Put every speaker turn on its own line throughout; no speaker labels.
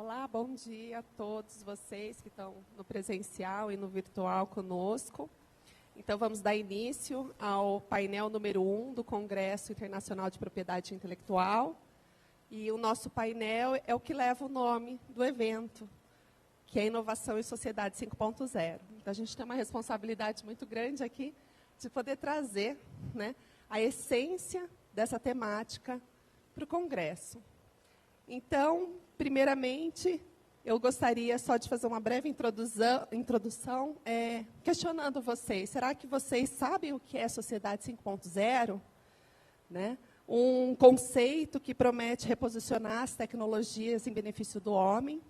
Olá, bom dia a todos vocês que estão no presencial e no virtual conosco. Então, vamos dar início ao painel número 1 do Congresso Internacional de Propriedade Intelectual. E o nosso painel é o que leva o nome do evento, que é Inovação e Sociedade 5.0. Então, a gente tem uma responsabilidade muito grande aqui de poder trazer, né, a essência dessa temática para o Congresso. Então, primeiramente, eu gostaria só de fazer uma breve introdução questionando vocês. Será que vocês sabem o que é Sociedade 5.0? Né? Um conceito que promete reposicionar as tecnologias em benefício do homem.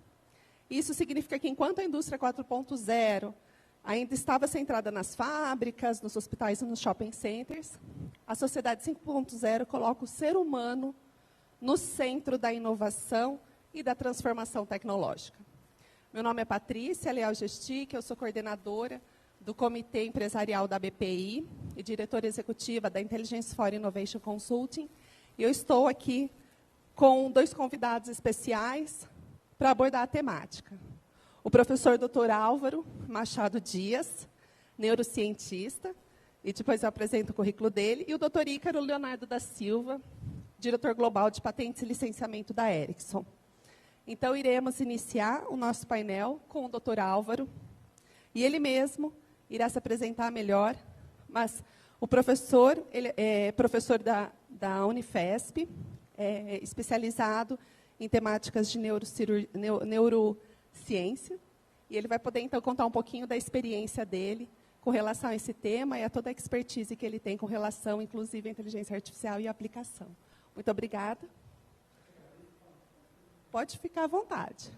Isso significa que, enquanto a indústria 4.0 ainda estava centrada nas fábricas, nos hospitais e nos shopping centers, a Sociedade 5.0 coloca o ser humano no centro da inovação e da transformação tecnológica. Meu nome é Patrícia Leal Gestic, eu sou coordenadora do Comitê Empresarial da BPI e diretora executiva da Intelligence for Innovation Consulting. E eu estou aqui com dois convidados especiais para abordar a temática. O professor Dr. Álvaro Machado Dias, neurocientista, e depois eu apresento o currículo dele, e o Dr. Ícaro Leonardo da Silva, diretor global de patentes e licenciamento da Ericsson. Então, iremos iniciar o nosso painel com o Dr. Álvaro, e ele mesmo irá se apresentar melhor, mas o professor, ele é professor da Unifesp, especializado em temáticas de neurociência, e ele vai poder, então, contar um pouquinho da experiência dele com relação a esse tema e a toda a expertise que ele tem com relação, inclusive, à inteligência artificial e a aplicação. Muito obrigada. Pode ficar à vontade.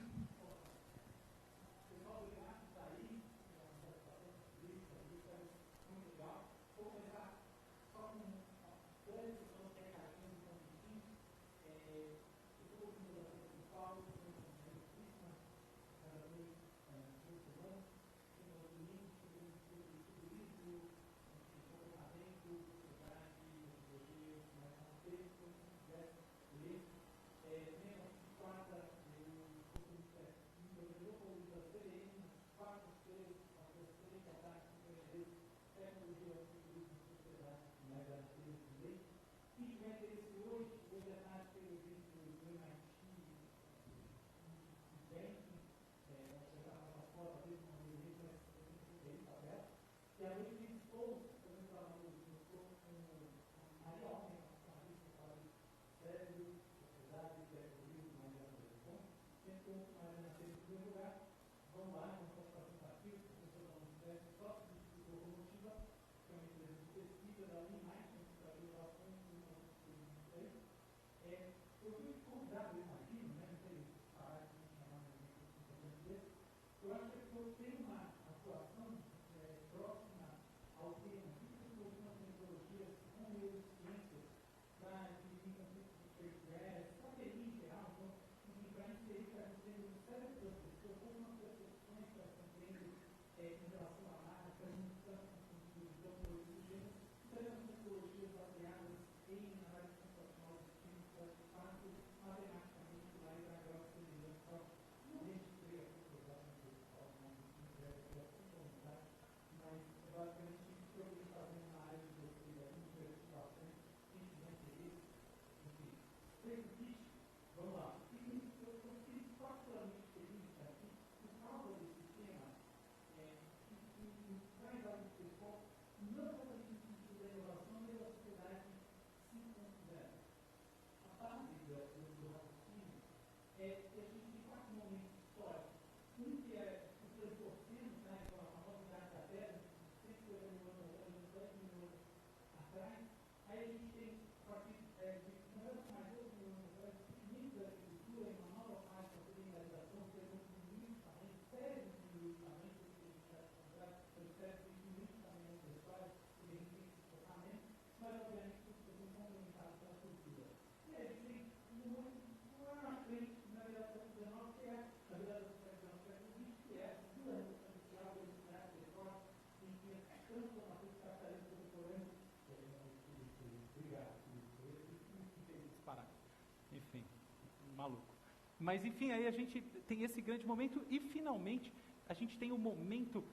Mas, enfim, aí a gente tem esse grande momento e, finalmente, a gente tem o momento,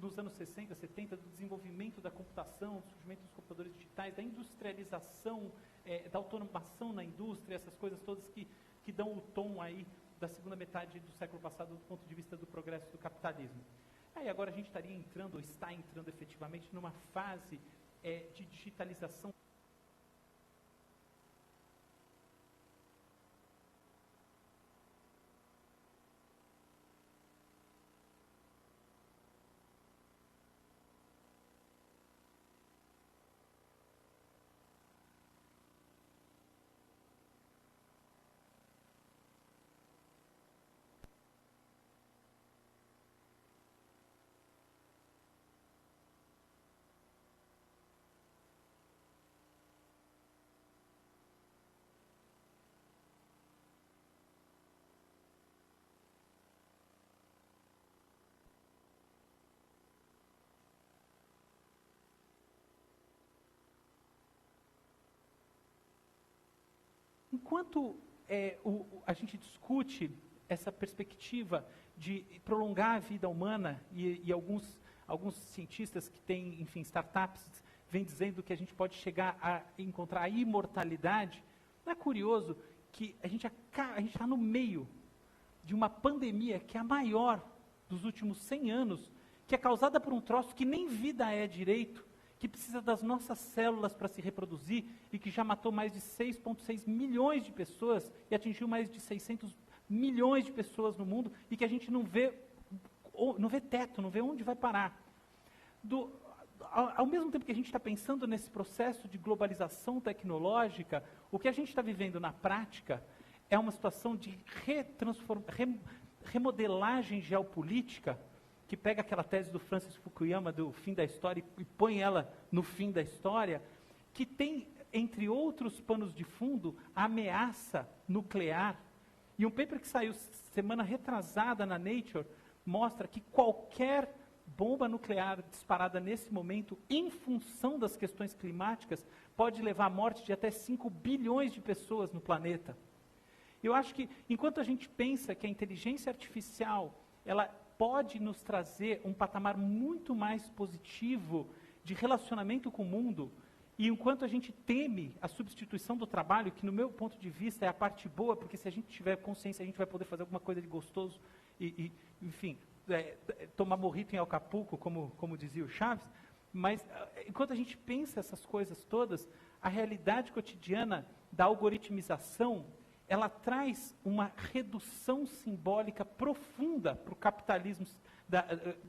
nos anos 60, 70, do desenvolvimento da computação, do surgimento dos computadores digitais, da industrialização, da automação na indústria, essas coisas todas que dão o tom aí da segunda metade do século passado do ponto de vista do progresso do capitalismo. Aí agora a gente estaria entrando, ou está entrando efetivamente, numa fase de digitalização. Enquanto a gente discute essa perspectiva de prolongar a vida humana, e alguns cientistas que têm, enfim, startups, vêm dizendo que a gente pode chegar a encontrar a imortalidade, não é curioso que a gente está no meio de uma pandemia que é a maior dos últimos 100 anos, que é causada por um troço que nem vida é direito, que precisa das nossas células para se reproduzir e que já matou mais de 6,6 milhões de pessoas e atingiu mais de 600 milhões de pessoas no mundo e que a gente não vê teto, não vê onde vai parar. Ao mesmo tempo que a gente está pensando nesse processo de globalização tecnológica, o que a gente está vivendo na prática é uma situação de remodelagem geopolítica, que pega aquela tese do Francis Fukuyama do fim da história e põe ela no fim da história, que tem, entre outros panos de fundo, a ameaça nuclear. E um paper que saiu semana retrasada na Nature mostra que qualquer bomba nuclear disparada nesse momento, em função das questões climáticas, pode levar à morte de até 5 bilhões de pessoas no planeta. Eu acho que, enquanto a gente pensa que a inteligência artificial, ela pode nos trazer um patamar muito mais positivo de relacionamento com o mundo, e enquanto a gente teme a substituição do trabalho, que no meu ponto de vista é a parte boa, porque se a gente tiver consciência, a gente vai poder fazer alguma coisa de gostoso, enfim, tomar morrito em Acapulco, como dizia o Chaves, mas enquanto a gente pensa essas coisas todas, a realidade cotidiana da algoritmização, ela traz uma redução simbólica profunda para o capitalismo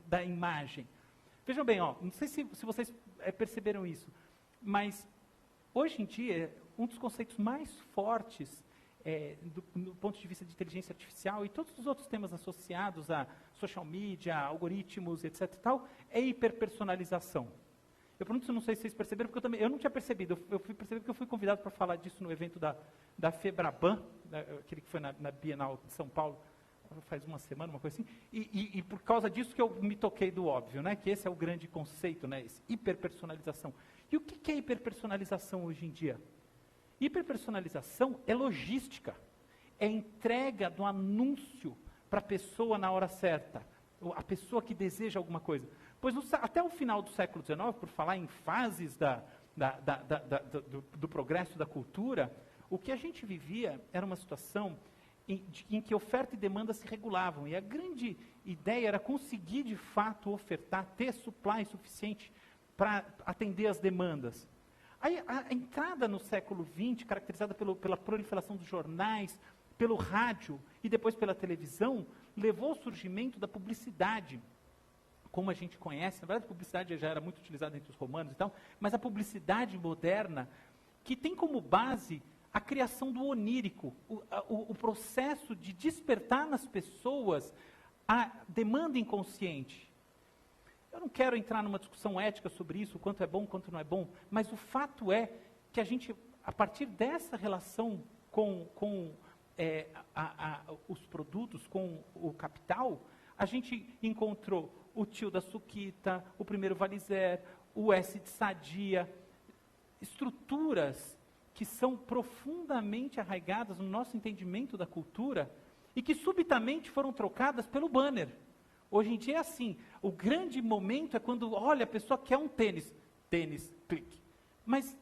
da imagem. Vejam bem, não sei se vocês perceberam isso, mas hoje em dia, um dos conceitos mais fortes do ponto de vista de inteligência artificial e todos os outros temas associados a social media, algoritmos, etc. e tal, é hiperpersonalização. Eu pergunto, não sei se vocês perceberam, porque eu não tinha percebido. Eu fui perceber porque eu fui convidado para falar disso no evento da Febraban, aquele que foi na Bienal de São Paulo, faz uma semana, uma coisa assim, e por causa disso que eu me toquei do óbvio, né, que esse é o grande conceito, né, esse hiperpersonalização. E o que é hiperpersonalização hoje em dia? Hiperpersonalização é logística, é entrega do anúncio para a pessoa na hora certa, a pessoa que deseja alguma coisa. Pois até o final do século XIX, por falar em fases do progresso da cultura, o que a gente vivia era uma situação em que oferta e demanda se regulavam. E a grande ideia era conseguir, de fato, ofertar, ter supply suficiente para atender as demandas. Aí, a entrada no século XX, caracterizada pela proliferação dos jornais, pelo rádio e depois pela televisão, levou ao surgimento da publicidade, como a gente conhece. Na verdade, a publicidade já era muito utilizada entre os romanos e tal, mas a publicidade moderna, que tem como base a criação do onírico, o processo de despertar nas pessoas a demanda inconsciente. Eu não quero entrar numa discussão ética sobre isso, o quanto é bom, o quanto não é bom, mas o fato é que a gente, a partir dessa relação com os produtos, com o capital, a gente encontrou o tio da Suquita, o primeiro Valizer, o S de Sadia, estruturas que são profundamente arraigadas no nosso entendimento da cultura, e que subitamente foram trocadas pelo banner. Hoje em dia é assim, o grande momento é quando, olha, a pessoa quer um tênis, clique. Mas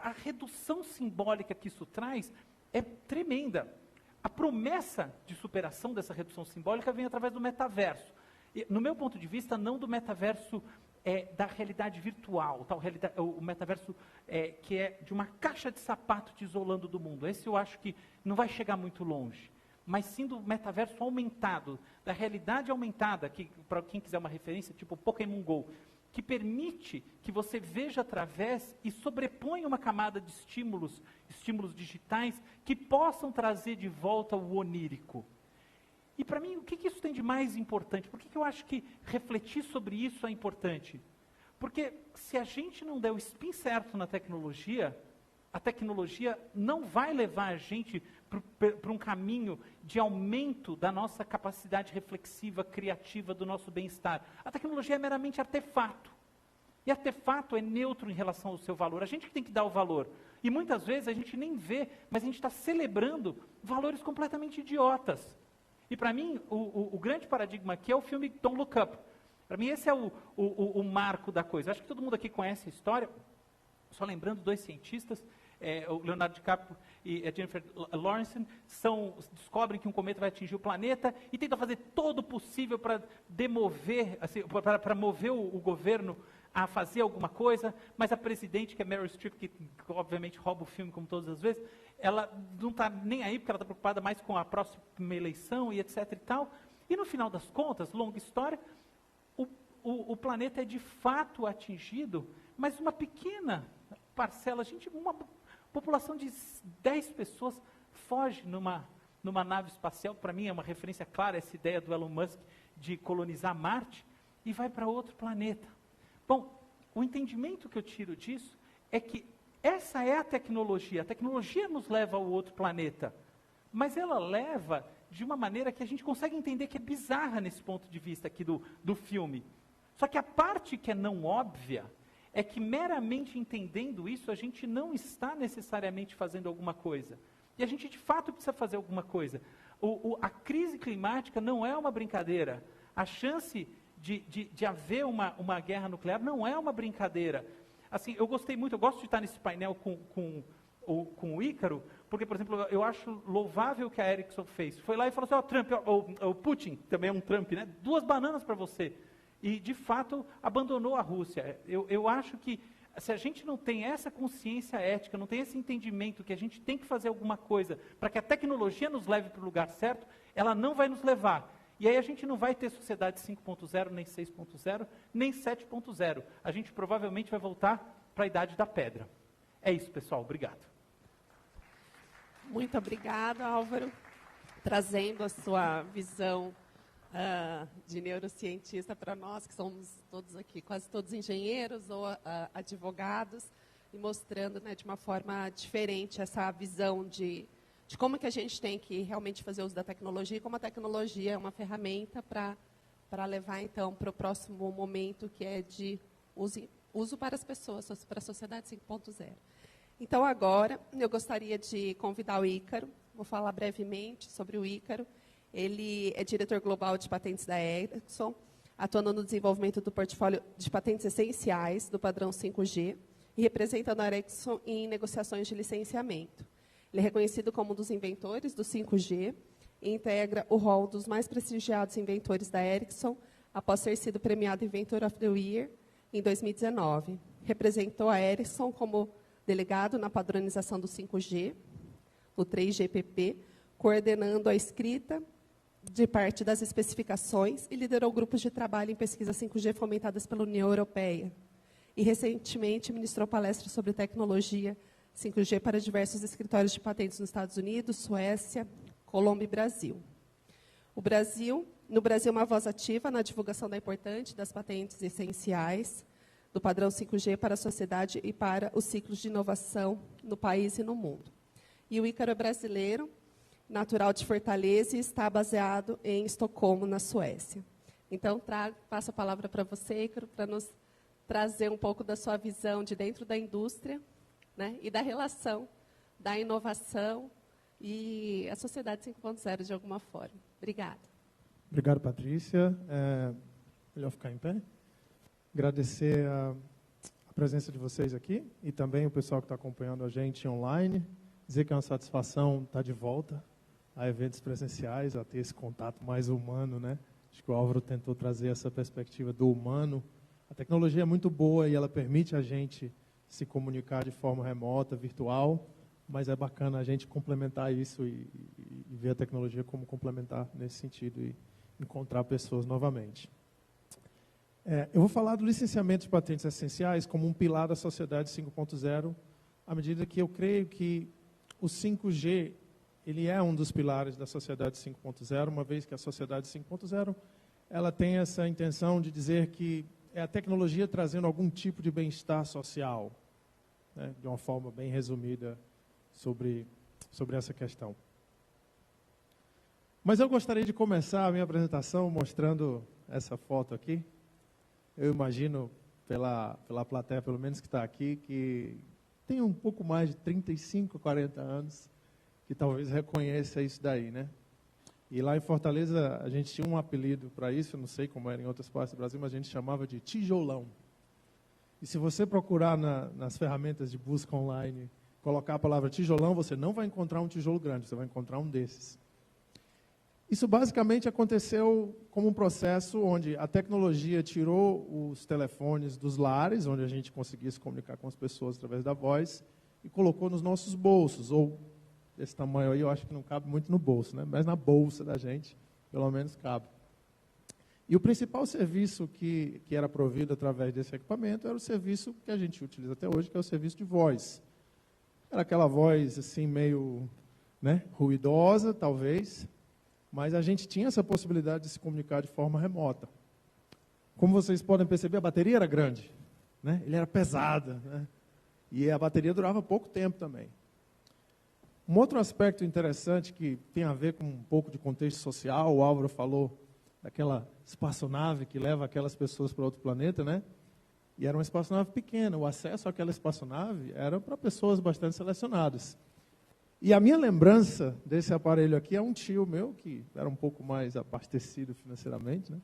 a redução simbólica que isso traz é tremenda. A promessa de superação dessa redução simbólica vem através do metaverso. E, no meu ponto de vista, não do metaverso da realidade virtual, o metaverso que é de uma caixa de sapato te isolando do mundo. Esse eu acho que não vai chegar muito longe. Mas sim do metaverso aumentado, da realidade aumentada, que para quem quiser uma referência, tipo Pokémon GO, que permite que você veja através e sobrepõe uma camada de estímulos digitais, que possam trazer de volta o onírico. E para mim, o que isso tem de mais importante? Por que eu acho que refletir sobre isso é importante? Porque se a gente não der o spin certo na tecnologia, a tecnologia não vai levar a gente para um caminho de aumento da nossa capacidade reflexiva, criativa, do nosso bem-estar. A tecnologia é meramente artefato. E artefato é neutro em relação ao seu valor. A gente que tem que dar o valor. E muitas vezes a gente nem vê, mas a gente está celebrando valores completamente idiotas. E para mim, o grande paradigma aqui é o filme Don't Look Up. Para mim, esse é o marco da coisa. Acho que todo mundo aqui conhece a história. Só lembrando, 2 cientistas, o Leonardo DiCaprio e a Jennifer Lawrence, descobrem que um cometa vai atingir o planeta e tentam fazer todo o possível para demover, assim, para mover o governo a fazer alguma coisa, mas a presidente, que é Meryl Streep, que obviamente rouba o filme como todas as vezes, ela não está nem aí, porque ela está preocupada mais com a próxima eleição e etc e tal. E no final das contas, longa história, o planeta é de fato atingido, mas uma pequena parcela, uma população de 10 pessoas foge numa nave espacial. Para mim é uma referência clara essa ideia do Elon Musk de colonizar Marte, e vai para outro planeta. Bom, o entendimento que eu tiro disso é que essa é a tecnologia nos leva ao outro planeta, mas ela leva de uma maneira que a gente consegue entender que é bizarra nesse ponto de vista aqui do filme. Só que a parte que é não óbvia é que meramente entendendo isso, a gente não está necessariamente fazendo alguma coisa. E a gente de fato precisa fazer alguma coisa. A crise climática não é uma brincadeira. A chance de haver uma guerra nuclear não é uma brincadeira. Assim, eu gosto de estar nesse painel com o Ícaro, porque, por exemplo, eu acho louvável o que a Ericsson fez. Foi lá e falou assim, Trump, o Putin, também é um Trump, né? 2 bananas para você. E, de fato, abandonou a Rússia. Eu acho que, se a gente não tem essa consciência ética, não tem esse entendimento que a gente tem que fazer alguma coisa para que a tecnologia nos leve para o lugar certo, ela não vai nos levar. E aí a gente não vai ter sociedade 5.0, nem 6.0, nem 7.0. A gente provavelmente vai voltar para a idade da pedra. É isso, pessoal. Obrigado.
Muito obrigada, Álvaro, trazendo a sua visão de neurocientista para nós, que somos todos aqui, quase todos engenheiros ou advogados, e mostrando, né, de uma forma diferente essa visão de como que a gente tem que realmente fazer uso da tecnologia e como a tecnologia é uma ferramenta para levar, então, para o próximo momento, que é de uso para as pessoas, para a sociedade 5.0. Então, agora, eu gostaria de convidar o Ícaro, vou falar brevemente sobre o Ícaro. Ele é diretor global de patentes da Ericsson, atuando no desenvolvimento do portfólio de patentes essenciais do padrão 5G e representando a Ericsson em negociações de licenciamento. Ele é reconhecido como um dos inventores do 5G e integra o rol dos mais prestigiados inventores da Ericsson, após ter sido premiado Inventor of the Year em 2019. Representou a Ericsson como delegado na padronização do 5G, o 3GPP, coordenando a escrita de parte das especificações e liderou grupos de trabalho em pesquisa 5G fomentadas pela União Europeia. E, recentemente, ministrou palestras sobre tecnologia 5G para diversos escritórios de patentes nos Estados Unidos, Suécia, Colômbia e Brasil. No Brasil, uma voz ativa na divulgação da importância das patentes essenciais do padrão 5G para a sociedade e para os ciclos de inovação no país e no mundo. E o Ícaro é brasileiro, natural de Fortaleza e está baseado em Estocolmo, na Suécia. Então, passo a palavra para você, Ícaro, para nos trazer um pouco da sua visão de dentro da indústria, né, e da relação da inovação e a sociedade 5.0 de alguma forma. Obrigada.
Obrigado, Patrícia. Melhor ficar em pé. Agradecer a presença de vocês aqui e também o pessoal que está acompanhando a gente online. Dizer que é uma satisfação estar de volta a eventos presenciais, a ter esse contato mais humano, né? Acho que o Álvaro tentou trazer essa perspectiva do humano. A tecnologia é muito boa e ela permite a gente se comunicar de forma remota, virtual, mas é bacana a gente complementar isso e ver a tecnologia como complementar nesse sentido e encontrar pessoas novamente. Eu vou falar do licenciamento de patentes essenciais como um pilar da sociedade 5.0, à medida que eu creio que o 5G ele é um dos pilares da sociedade 5.0, uma vez que a sociedade 5.0 ela tem essa intenção de dizer que é a tecnologia trazendo algum tipo de bem-estar social, né, de uma forma bem resumida sobre essa questão. Mas eu gostaria de começar a minha apresentação mostrando essa foto aqui. Eu imagino, pela plateia, pelo menos que está aqui, que tem um pouco mais de 35, 40 anos, que talvez reconheça isso daí, né? E lá em Fortaleza, a gente tinha um apelido para isso, eu não sei como era em outras partes do Brasil, mas a gente chamava de tijolão. E se você procurar nas ferramentas de busca online, colocar a palavra tijolão, você não vai encontrar um tijolo grande, você vai encontrar um desses. Isso basicamente aconteceu como um processo onde a tecnologia tirou os telefones dos lares, onde a gente conseguia se comunicar com as pessoas através da voz, e colocou nos nossos bolsos, ou desse tamanho aí, eu acho que não cabe muito no bolso, né? Mas na bolsa da gente, pelo menos cabe. E o principal serviço que era provido através desse equipamento era o serviço que a gente utiliza até hoje, que é o serviço de voz. Era aquela voz assim meio, né, ruidosa, talvez, mas a gente tinha essa possibilidade de se comunicar de forma remota. Como vocês podem perceber, a bateria era grande, né? Ele era pesada, né? E a bateria durava pouco tempo também. Um outro aspecto interessante que tem a ver com um pouco de contexto social, o Álvaro falou daquela espaçonave que leva aquelas pessoas para outro planeta, né? E era uma espaçonave pequena, o acesso àquela espaçonave era para pessoas bastante selecionadas. E a minha lembrança desse aparelho aqui é um tio meu, que era um pouco mais abastecido financeiramente, né?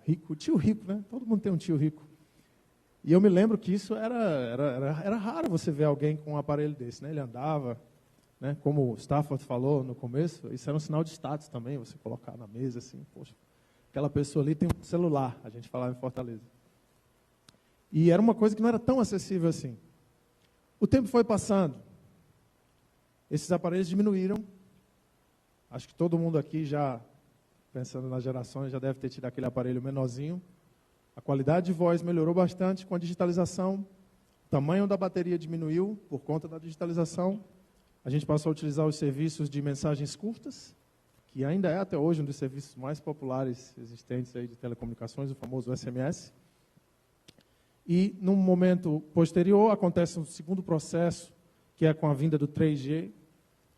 Rico, tio rico, né? Todo mundo tem um tio rico. E eu me lembro que isso era raro você ver alguém com um aparelho desse, né? Ele andava, né? Como o Stafford falou no começo, isso era um sinal de status também, você colocar na mesa assim, poxa, aquela pessoa ali tem um celular, a gente falava em Fortaleza. E era uma coisa que não era tão acessível assim. O tempo foi passando. Esses aparelhos diminuíram. Acho que todo mundo aqui já, pensando nas gerações, já deve ter tido aquele aparelho menorzinho. A qualidade de voz melhorou bastante com a digitalização. O tamanho da bateria diminuiu por conta da digitalização. A gente passou a utilizar os serviços de mensagens curtas, que ainda é até hoje um dos serviços mais populares existentes aí de telecomunicações, o famoso SMS. E, num momento posterior, acontece um segundo processo, que é com a vinda do 3G,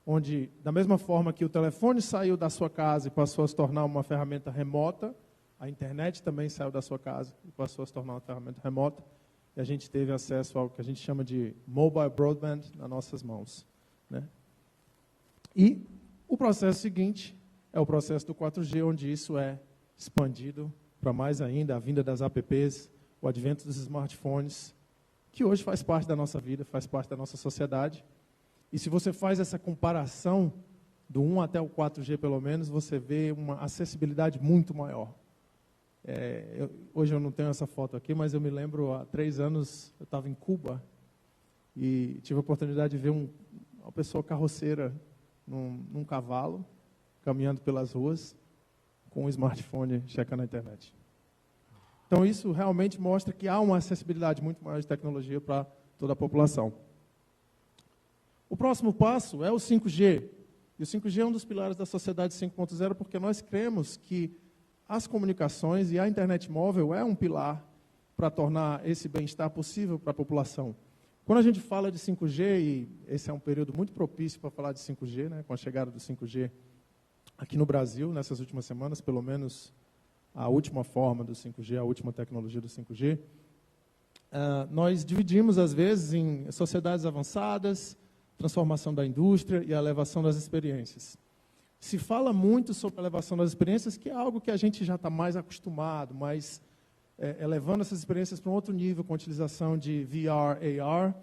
onde, da mesma forma que o telefone saiu da sua casa e passou a se tornar uma ferramenta remota, a internet também saiu da sua casa e passou a se tornar uma ferramenta remota, e a gente teve acesso ao que a gente chama de mobile broadband nas nossas mãos, né? E o processo seguinte é o processo do 4G, onde isso é expandido para mais ainda, a vinda das apps, o advento dos smartphones, que hoje faz parte da nossa vida, faz parte da nossa sociedade. E se você faz essa comparação do 1 até o 4G, pelo menos, você vê uma acessibilidade muito maior. Hoje eu não tenho essa foto aqui, mas eu me lembro, há 3 anos, eu estava em Cuba e tive a oportunidade de ver uma pessoa carroceira num cavalo, caminhando pelas ruas, com um smartphone checando a internet. Então, isso realmente mostra que há uma acessibilidade muito maior de tecnologia para toda a população. O próximo passo é o 5G. E o 5G é um dos pilares da sociedade 5.0, porque nós cremos que as comunicações e a internet móvel é um pilar para tornar esse bem-estar possível para a população. Quando a gente fala de 5G, e esse é um período muito propício para falar de 5G, né, com a chegada do 5G aqui no Brasil, nessas últimas semanas, pelo menos a última forma do 5G, a última tecnologia do 5G, nós dividimos, às vezes, em sociedades avançadas, transformação da indústria e a elevação das experiências. Se fala muito sobre a elevação das experiências, que é algo que a gente já está mais acostumado, mas elevando essas experiências para um outro nível, com a utilização de VR, AR.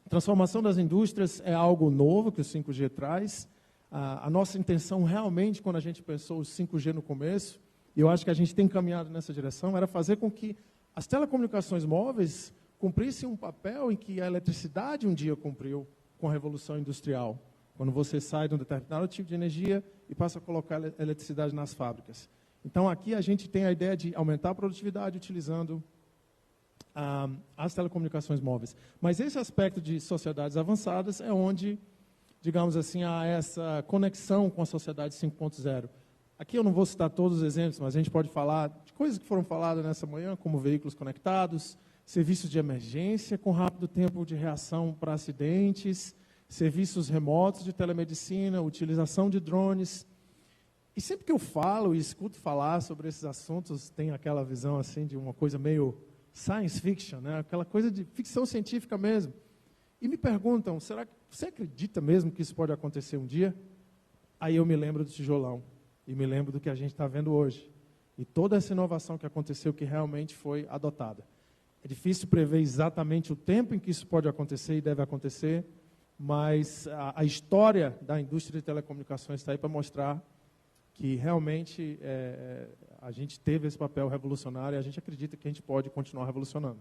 Transformação das indústrias é algo novo que o 5G traz. A nossa intenção realmente, quando a gente pensou o 5G no começo, e eu acho que a gente tem caminhado nessa direção, era fazer com que as telecomunicações móveis cumprissem um papel em que a eletricidade um dia cumpriu com a Revolução Industrial, quando você sai de um determinado tipo de energia e passa a colocar eletricidade nas fábricas. Então, aqui a gente tem a ideia de aumentar a produtividade utilizando as telecomunicações móveis. Mas esse aspecto de sociedades avançadas é onde, digamos assim, há essa conexão com a sociedade 5.0. Aqui eu não vou citar todos os exemplos, mas a gente pode falar de coisas que foram faladas nessa manhã, como veículos conectados, serviços de emergência com rápido tempo de reação para acidentes, serviços remotos de telemedicina, utilização de drones. E sempre que eu falo e escuto falar sobre esses assuntos, tem aquela visão assim de uma coisa meio science fiction, né? Aquela coisa de ficção científica mesmo. E me perguntam, será que você acredita mesmo que isso pode acontecer um dia? Aí eu me lembro do tijolão e me lembro do que a gente está vendo hoje. E toda essa inovação que aconteceu, que realmente foi adotada. É difícil prever exatamente o tempo em que isso pode acontecer e deve acontecer, mas a história da indústria de telecomunicações está aí para mostrar que realmente a gente teve esse papel revolucionário e a gente acredita que a gente pode continuar revolucionando.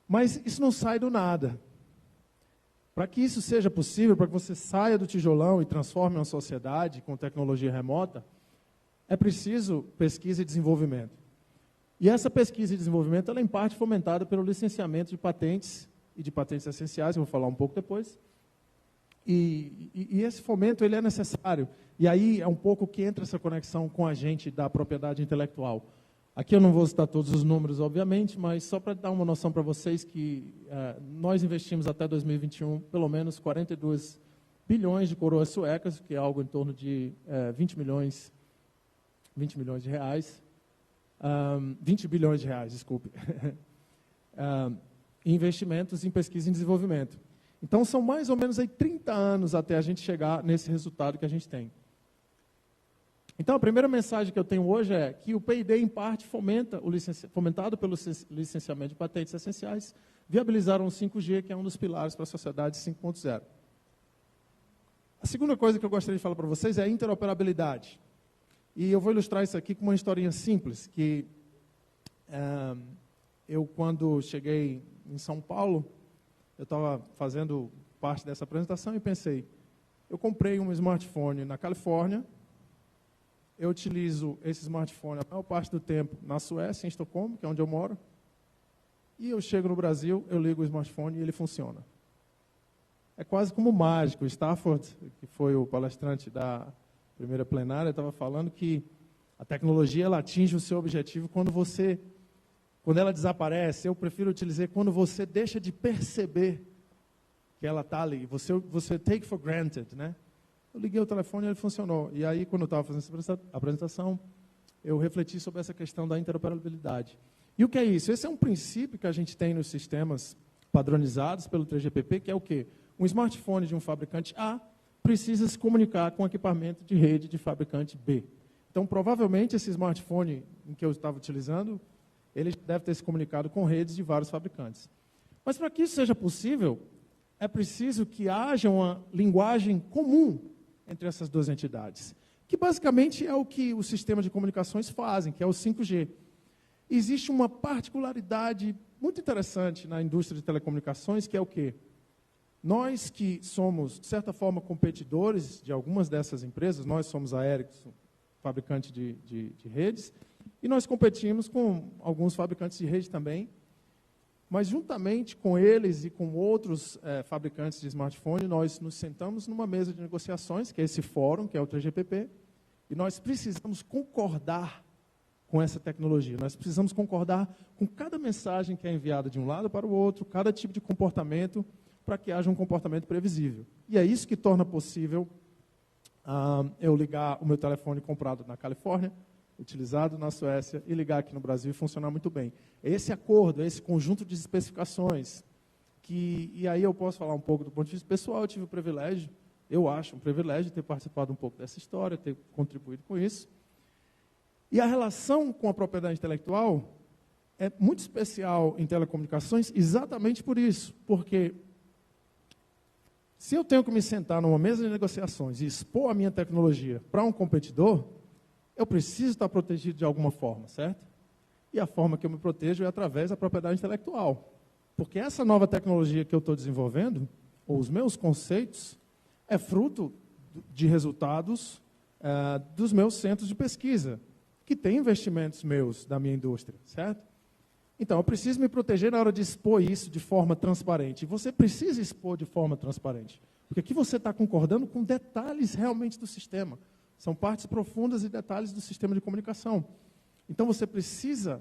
Mas isso não sai do nada. Para que isso seja possível, para que você saia do tijolão e transforme uma sociedade com tecnologia remota, é preciso pesquisa e desenvolvimento. E essa pesquisa e desenvolvimento ela é em parte fomentada pelo licenciamento de patentes e de patentes essenciais, eu vou falar um pouco depois. E esse fomento ele é necessário. E aí é um pouco que entra essa conexão com a gente da propriedade intelectual. Aqui eu não vou citar todos os números, obviamente, mas só para dar uma noção para vocês que nós investimos até 2021 pelo menos 42 bilhões de coroas suecas, que é algo em torno de 20 milhões de reais. 20 bilhões de reais, desculpe. Investimentos em pesquisa e desenvolvimento. Então, são mais ou menos aí 30 anos até a gente chegar nesse resultado que a gente tem. Então, a primeira mensagem que eu tenho hoje é que o P&D, em parte, fomentado pelo licenciamento de patentes essenciais, viabilizaram o 5G, que é um dos pilares para a sociedade 5.0. A segunda coisa que eu gostaria de falar para vocês é a interoperabilidade. E eu vou ilustrar isso aqui com uma historinha simples, que eu, quando cheguei em São Paulo, eu estava fazendo parte dessa apresentação e pensei, eu comprei um smartphone na Califórnia, eu utilizo esse smartphone a maior parte do tempo na Suécia, em Estocolmo, que é onde eu moro, e eu chego no Brasil, eu ligo o smartphone e ele funciona. É quase como mágico. O Stafford, que foi o palestrante da primeira plenária, estava falando que a tecnologia ela atinge o seu objetivo quando ela desaparece. Eu prefiro utilizar quando você deixa de perceber que ela está ali. Você take for granted, né? Eu liguei o telefone e ele funcionou. E aí, quando eu estava fazendo essa apresentação, eu refleti sobre essa questão da interoperabilidade. E o que é isso? Esse é um princípio que a gente tem nos sistemas padronizados pelo 3GPP, que é o quê? Um smartphone de um fabricante A precisa se comunicar com o equipamento de rede de fabricante B. Então, provavelmente, esse smartphone em que eu estava utilizando, ele deve ter se comunicado com redes de vários fabricantes. Mas, para que isso seja possível, é preciso que haja uma linguagem comum entre essas duas entidades, que basicamente é o que os sistemas de comunicações fazem, que é o 5G. Existe uma particularidade muito interessante na indústria de telecomunicações, que é o quê? Nós que somos, de certa forma, competidores de algumas dessas empresas, nós somos a Ericsson, fabricante de redes, e nós competimos com alguns fabricantes de rede também, mas juntamente com eles e com outros fabricantes de smartphone, nós nos sentamos numa mesa de negociações, que é esse fórum, que é o 3GPP, e nós precisamos concordar com essa tecnologia. Nós precisamos concordar com cada mensagem que é enviada de um lado para o outro, cada tipo de comportamento, para que haja um comportamento previsível. E é isso que torna possível eu ligar o meu telefone comprado na Califórnia, utilizado na Suécia, e ligar aqui no Brasil e funcionar muito bem. Esse acordo, esse conjunto de especificações e aí eu posso falar um pouco do ponto de vista pessoal. Eu tive o privilégio, eu acho um privilégio, de ter participado um pouco dessa história, ter contribuído com isso. E a relação com a propriedade intelectual é muito especial em telecomunicações exatamente por isso, porque se eu tenho que me sentar numa mesa de negociações e expor a minha tecnologia para um competidor, eu preciso estar protegido de alguma forma, certo? E a forma que eu me protejo é através da propriedade intelectual. Porque essa nova tecnologia que eu estou desenvolvendo, ou os meus conceitos, é fruto de resultados dos meus centros de pesquisa, que têm investimentos meus, da minha indústria, certo? Então, eu preciso me proteger na hora de expor isso de forma transparente. E você precisa expor de forma transparente. Porque aqui você está concordando com detalhes realmente do sistema. São partes profundas e detalhes do sistema de comunicação. Então, você precisa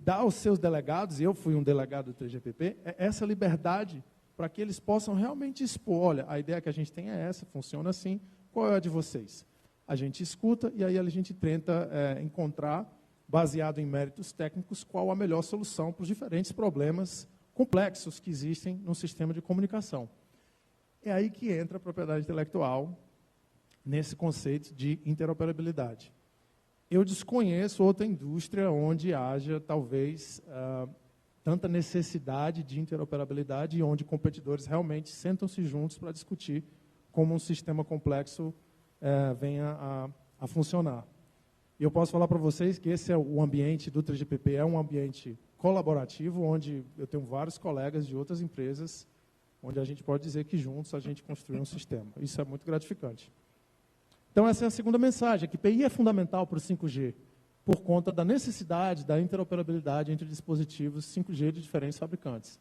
dar aos seus delegados, e eu fui um delegado do 3GPP, essa liberdade para que eles possam realmente expor. Olha, a ideia que a gente tem é essa, funciona assim, qual é a de vocês? A gente escuta e aí a gente tenta encontrar, baseado em méritos técnicos, qual a melhor solução para os diferentes problemas complexos que existem no sistema de comunicação. É aí que entra a propriedade intelectual, nesse conceito de interoperabilidade. Eu desconheço outra indústria onde haja, talvez, tanta necessidade de interoperabilidade e onde competidores realmente sentam-se juntos para discutir como um sistema complexo venha a funcionar. E eu posso falar para vocês que esse é o ambiente do 3GPP, é um ambiente colaborativo, onde eu tenho vários colegas de outras empresas, onde a gente pode dizer que juntos a gente construiu um sistema. Isso é muito gratificante. Então, essa é a segunda mensagem, que PI é fundamental para o 5G, por conta da necessidade da interoperabilidade entre dispositivos 5G de diferentes fabricantes.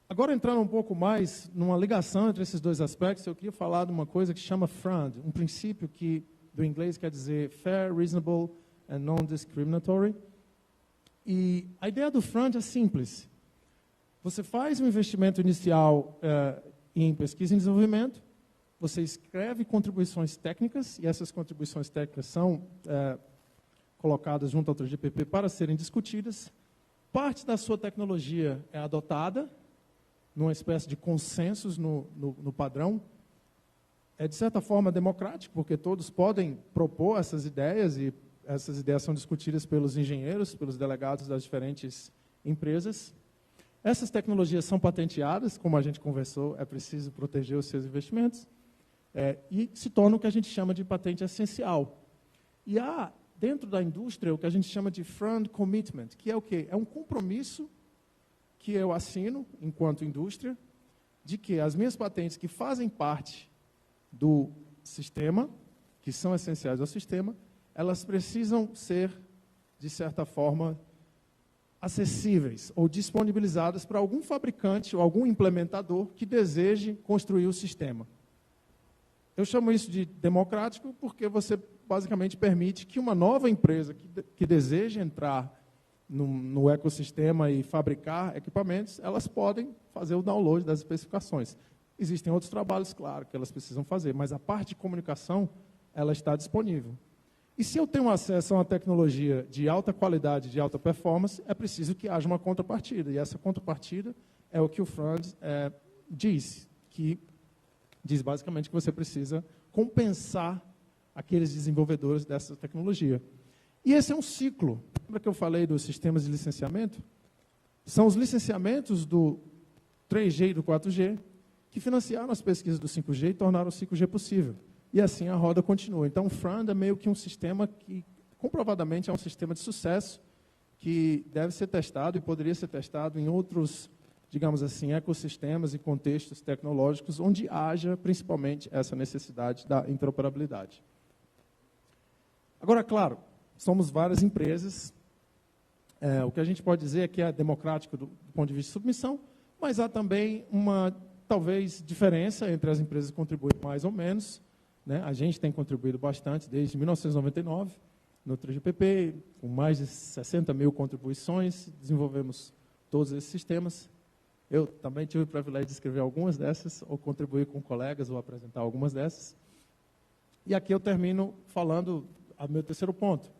Agora, entrando um pouco mais numa ligação entre esses dois aspectos, eu queria falar de uma coisa que chama FRAND, um princípio que, do inglês, quer dizer Fair, Reasonable and Non-Discriminatory. E a ideia do FRAND é simples. Você faz um investimento inicial em pesquisa e desenvolvimento, você escreve contribuições técnicas, e essas contribuições técnicas são colocadas junto ao 3GPP para serem discutidas. Parte da sua tecnologia é adotada, numa espécie de consensus no padrão. É, de certa forma, democrático, porque todos podem propor essas ideias, e essas ideias são discutidas pelos engenheiros, pelos delegados das diferentes empresas. Essas tecnologias são patenteadas, como a gente conversou, é preciso proteger os seus investimentos. E se torna o que a gente chama de patente essencial. E há, dentro da indústria, o que a gente chama de FRAND Commitment, que é o quê? É um compromisso que eu assino, enquanto indústria, de que as minhas patentes que fazem parte do sistema, que são essenciais ao sistema, elas precisam ser, de certa forma, acessíveis ou disponibilizadas para algum fabricante ou algum implementador que deseje construir o sistema. Eu chamo isso de democrático porque você basicamente permite que uma nova empresa que deseja entrar no ecossistema e fabricar equipamentos, elas podem fazer o download das especificações. Existem outros trabalhos, claro, que elas precisam fazer, mas a parte de comunicação, ela está disponível. E se eu tenho acesso a uma tecnologia de alta qualidade, de alta performance, é preciso que haja uma contrapartida. E essa contrapartida é o que o FRAND diz, que diz basicamente que você precisa compensar aqueles desenvolvedores dessa tecnologia. E esse é um ciclo. Lembra que eu falei dos sistemas de licenciamento? São os licenciamentos do 3G e do 4G que financiaram as pesquisas do 5G e tornaram o 5G possível. E assim a roda continua. Então, o FRAND é meio que um sistema que, comprovadamente, é um sistema de sucesso que deve ser testado e poderia ser testado em outros, digamos assim, ecossistemas e contextos tecnológicos onde haja, principalmente, essa necessidade da interoperabilidade. Agora, claro, somos várias empresas. O que a gente pode dizer é que é democrático do ponto de vista de submissão, mas há também uma, talvez, diferença entre as empresas que contribuem mais ou menos. A gente tem contribuído bastante desde 1999 no 3GPP, com mais de 60 mil contribuições, desenvolvemos todos esses sistemas. Eu também tive o privilégio de escrever algumas dessas, ou contribuir com colegas, ou apresentar algumas dessas. E aqui eu termino falando ao meu terceiro ponto,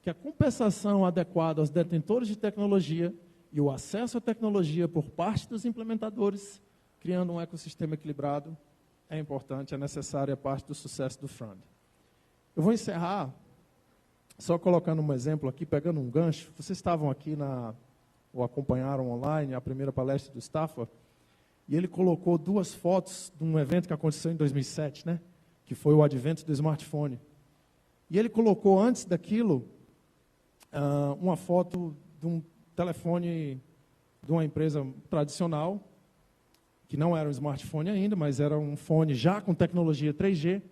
que a compensação adequada aos detentores de tecnologia e o acesso à tecnologia por parte dos implementadores, criando um ecossistema equilibrado, é importante, é necessário, é parte do sucesso do Front. Eu vou encerrar só colocando um exemplo aqui, pegando um gancho. Vocês estavam aqui ou acompanharam online a primeira palestra do Stafford, e ele colocou 2 fotos de um evento que aconteceu em 2007, né? Que foi o advento do smartphone. E ele colocou antes daquilo uma foto de um telefone de uma empresa tradicional, que não era um smartphone ainda, mas era um fone já com tecnologia 3G.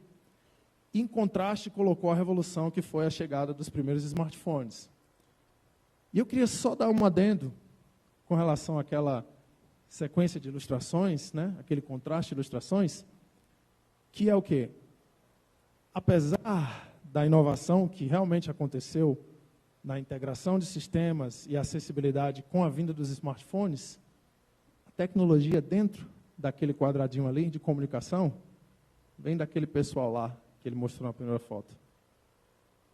Em contraste, colocou a revolução que foi a chegada dos primeiros smartphones. E eu queria só dar um adendo com relação àquela sequência de ilustrações, né? Aquele contraste de ilustrações, que é o quê? Apesar da inovação que realmente aconteceu na integração de sistemas e acessibilidade com a vinda dos smartphones, a tecnologia dentro daquele quadradinho ali de comunicação vem daquele pessoal lá que ele mostrou na primeira foto.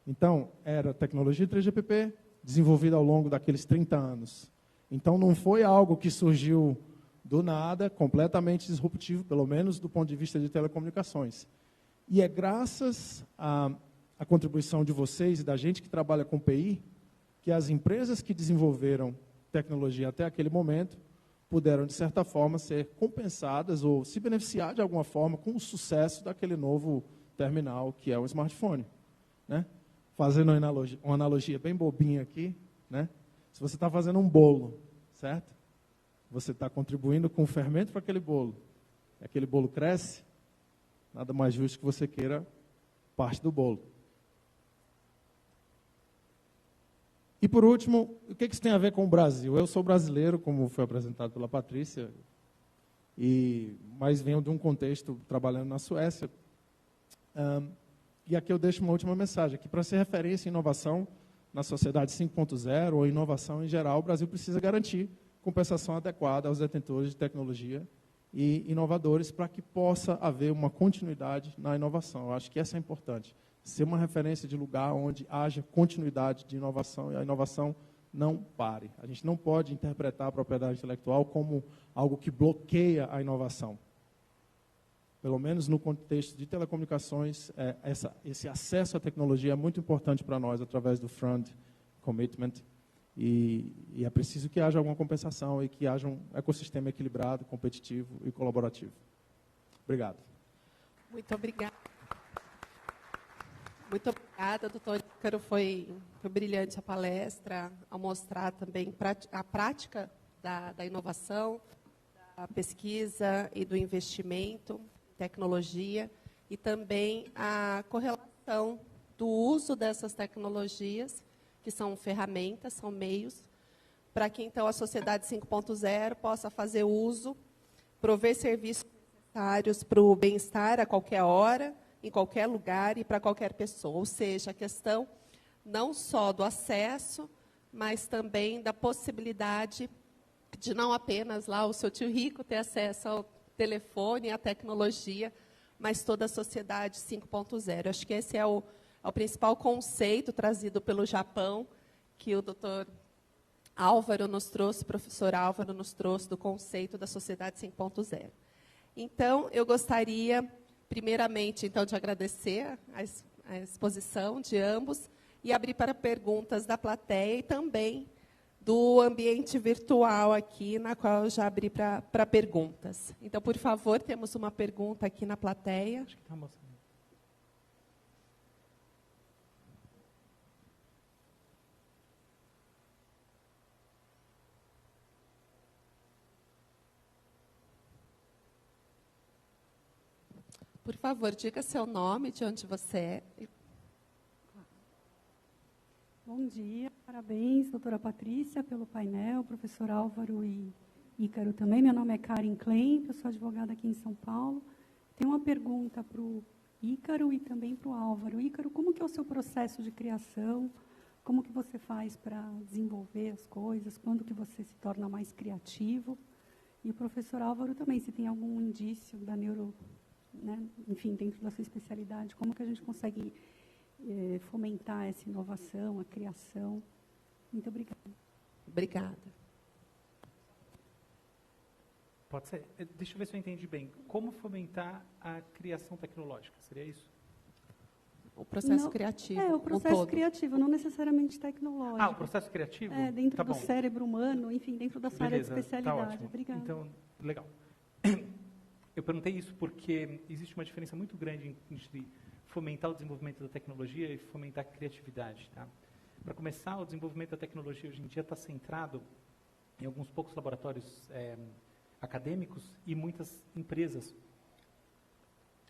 Então, era tecnologia 3GPP desenvolvida ao longo daqueles 30 anos. Então, não foi algo que surgiu do nada, completamente disruptivo, pelo menos do ponto de vista de telecomunicações. E é graças à contribuição de vocês e da gente que trabalha com PI, que as empresas que desenvolveram tecnologia até aquele momento puderam, de certa forma, ser compensadas ou se beneficiar de alguma forma com o sucesso daquele novo terminal, que é o smartphone. Né? Fazendo uma analogia bem bobinha aqui, né? Se você está fazendo um bolo, certo? Você está contribuindo com o fermento para aquele bolo. E aquele bolo cresce, nada mais justo que você queira parte do bolo. E, por último, o que isso tem a ver com o Brasil? Eu sou brasileiro, como foi apresentado pela Patrícia, mas venho de um contexto trabalhando na Suécia. E aqui eu deixo uma última mensagem, que para ser referência em inovação na sociedade 5.0 ou inovação em geral, o Brasil precisa garantir compensação adequada aos detentores de tecnologia e inovadores para que possa haver uma continuidade na inovação. Eu acho que essa é importante. Ser uma referência de lugar onde haja continuidade de inovação e a inovação não pare. A gente não pode interpretar a propriedade intelectual como algo que bloqueia a inovação. Pelo menos no contexto de telecomunicações, esse acesso à tecnologia é muito importante para nós, através do Front Commitment, e é preciso que haja alguma compensação e que haja um ecossistema equilibrado, competitivo e colaborativo. Obrigado.
Muito obrigada. Muito obrigada, doutor Ícaro. Foi brilhante a palestra, ao mostrar também a prática da inovação, da pesquisa e do investimento em tecnologia, e também a correlação do uso dessas tecnologias, que são ferramentas, são meios, para que, então, a sociedade 5.0 possa fazer uso, prover serviços necessários para o bem-estar a qualquer hora, em qualquer lugar e para qualquer pessoa. Ou seja, a questão não só do acesso, mas também da possibilidade de não apenas lá o seu tio rico ter acesso ao telefone e à tecnologia, mas toda a sociedade 5.0. Acho que esse é o principal conceito trazido pelo Japão, que o doutor Álvaro nos trouxe, o professor Álvaro nos trouxe, do conceito da sociedade 5.0. Então, eu gostaria, primeiramente, então, de agradecer a exposição de ambos e abrir para perguntas da plateia e também do ambiente virtual aqui, na qual eu já abri para perguntas. Então, por favor, temos uma pergunta aqui na plateia.
Acho que está mostrando.
Por favor, diga seu nome, de onde você é.
Bom dia, parabéns, doutora Patrícia, pelo painel, professor Álvaro e Ícaro também. Meu nome é Karen Klein, eu sou advogada aqui em São Paulo. Tenho uma pergunta para o Ícaro e também para o Álvaro. Ícaro, como que é o seu processo de criação? Como que você faz para desenvolver as coisas? Quando que você se torna mais criativo? E o professor Álvaro também, se tem algum indício da né, enfim, dentro da sua especialidade, como que a gente consegue fomentar essa inovação, a criação. Muito obrigada.
Obrigada.
Pode ser. Deixa eu ver se eu entendi bem. Como fomentar a criação tecnológica? Seria isso?
O processo criativo.
O processo criativo, não necessariamente tecnológico.
O processo criativo?
Dentro do cérebro humano, enfim, dentro da sua área de especialidade.
Tá ótimo.
Obrigada.
Então, legal. Eu perguntei isso porque existe uma diferença muito grande entre fomentar o desenvolvimento da tecnologia e fomentar a criatividade. Tá? Para começar, o desenvolvimento da tecnologia hoje em dia está centrado em alguns poucos laboratórios acadêmicos e muitas empresas.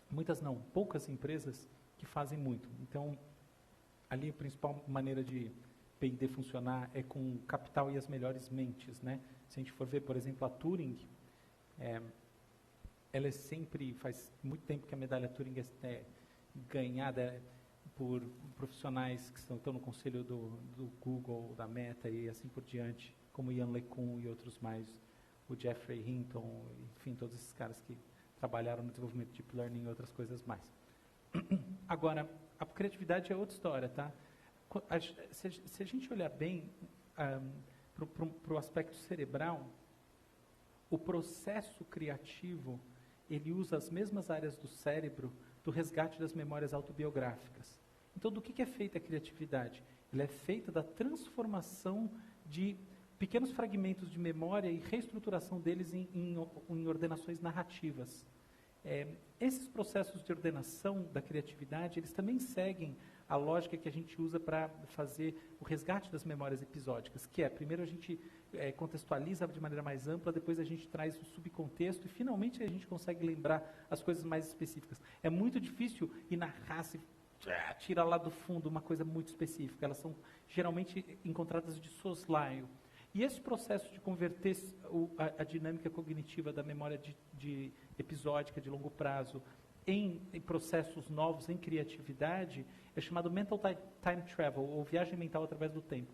Muitas não, poucas empresas que fazem muito. Então, ali a principal maneira de P&D funcionar é com capital e as melhores mentes, né? Se a gente for ver, por exemplo, a Turing, ela faz muito tempo que a medalha Turing é ganhada por profissionais que estão no conselho do Google, da Meta e assim por diante, como Ian LeCun e outros mais, o Jeffrey Hinton, enfim, todos esses caras que trabalharam no desenvolvimento de Deep Learning e outras coisas mais. Agora, a criatividade é outra história, tá? Se a gente olhar bem para o aspecto cerebral, o processo criativo, ele usa as mesmas áreas do cérebro do resgate das memórias autobiográficas. Então, do que é feita a criatividade? Ela é feita da transformação de pequenos fragmentos de memória e reestruturação deles em ordenações narrativas. Esses processos de ordenação da criatividade, eles também seguem a lógica que a gente usa para fazer o resgate das memórias episódicas, que primeiro a gente contextualiza de maneira mais ampla, depois a gente traz o subcontexto e finalmente a gente consegue lembrar as coisas mais específicas. É muito difícil ir narrar, tirar lá do fundo uma coisa muito específica, elas são geralmente encontradas de soslaio. E esse processo de converter a dinâmica cognitiva da memória de episódica de longo prazo em processos novos, em criatividade, é chamado mental time travel, ou viagem mental através do tempo.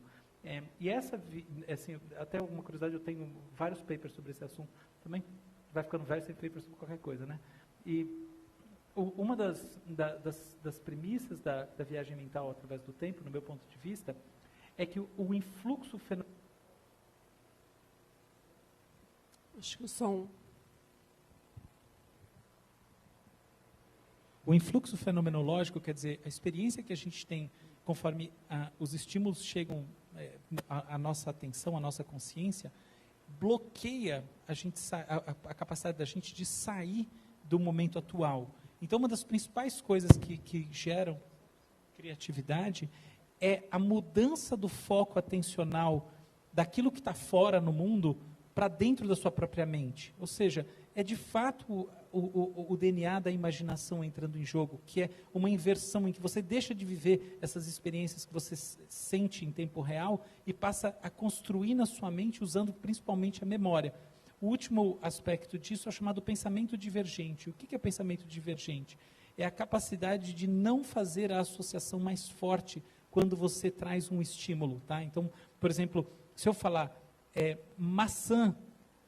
E assim, até uma curiosidade, eu tenho vários papers sobre esse assunto também. Vai ficando velho sem papers sobre qualquer coisa, né? E uma das premissas da viagem mental através do tempo, no meu ponto de vista, é que o influxo fenomenal.
Acho que o som.
O influxo fenomenológico, quer dizer, a experiência que a gente tem conforme os estímulos chegam à nossa atenção, à nossa consciência, bloqueia a capacidade da gente de sair do momento atual. Então, uma das principais coisas que geram criatividade é a mudança do foco atencional daquilo que está fora no mundo para dentro da sua própria mente. Ou seja, é de fato o DNA da imaginação entrando em jogo, que é uma inversão em que você deixa de viver essas experiências que você sente em tempo real e passa a construir na sua mente usando principalmente a memória. O último aspecto disso é o chamado pensamento divergente. O que é pensamento divergente? É a capacidade de não fazer a associação mais forte quando você traz um estímulo. Tá? Então, por exemplo, se eu falar maçã,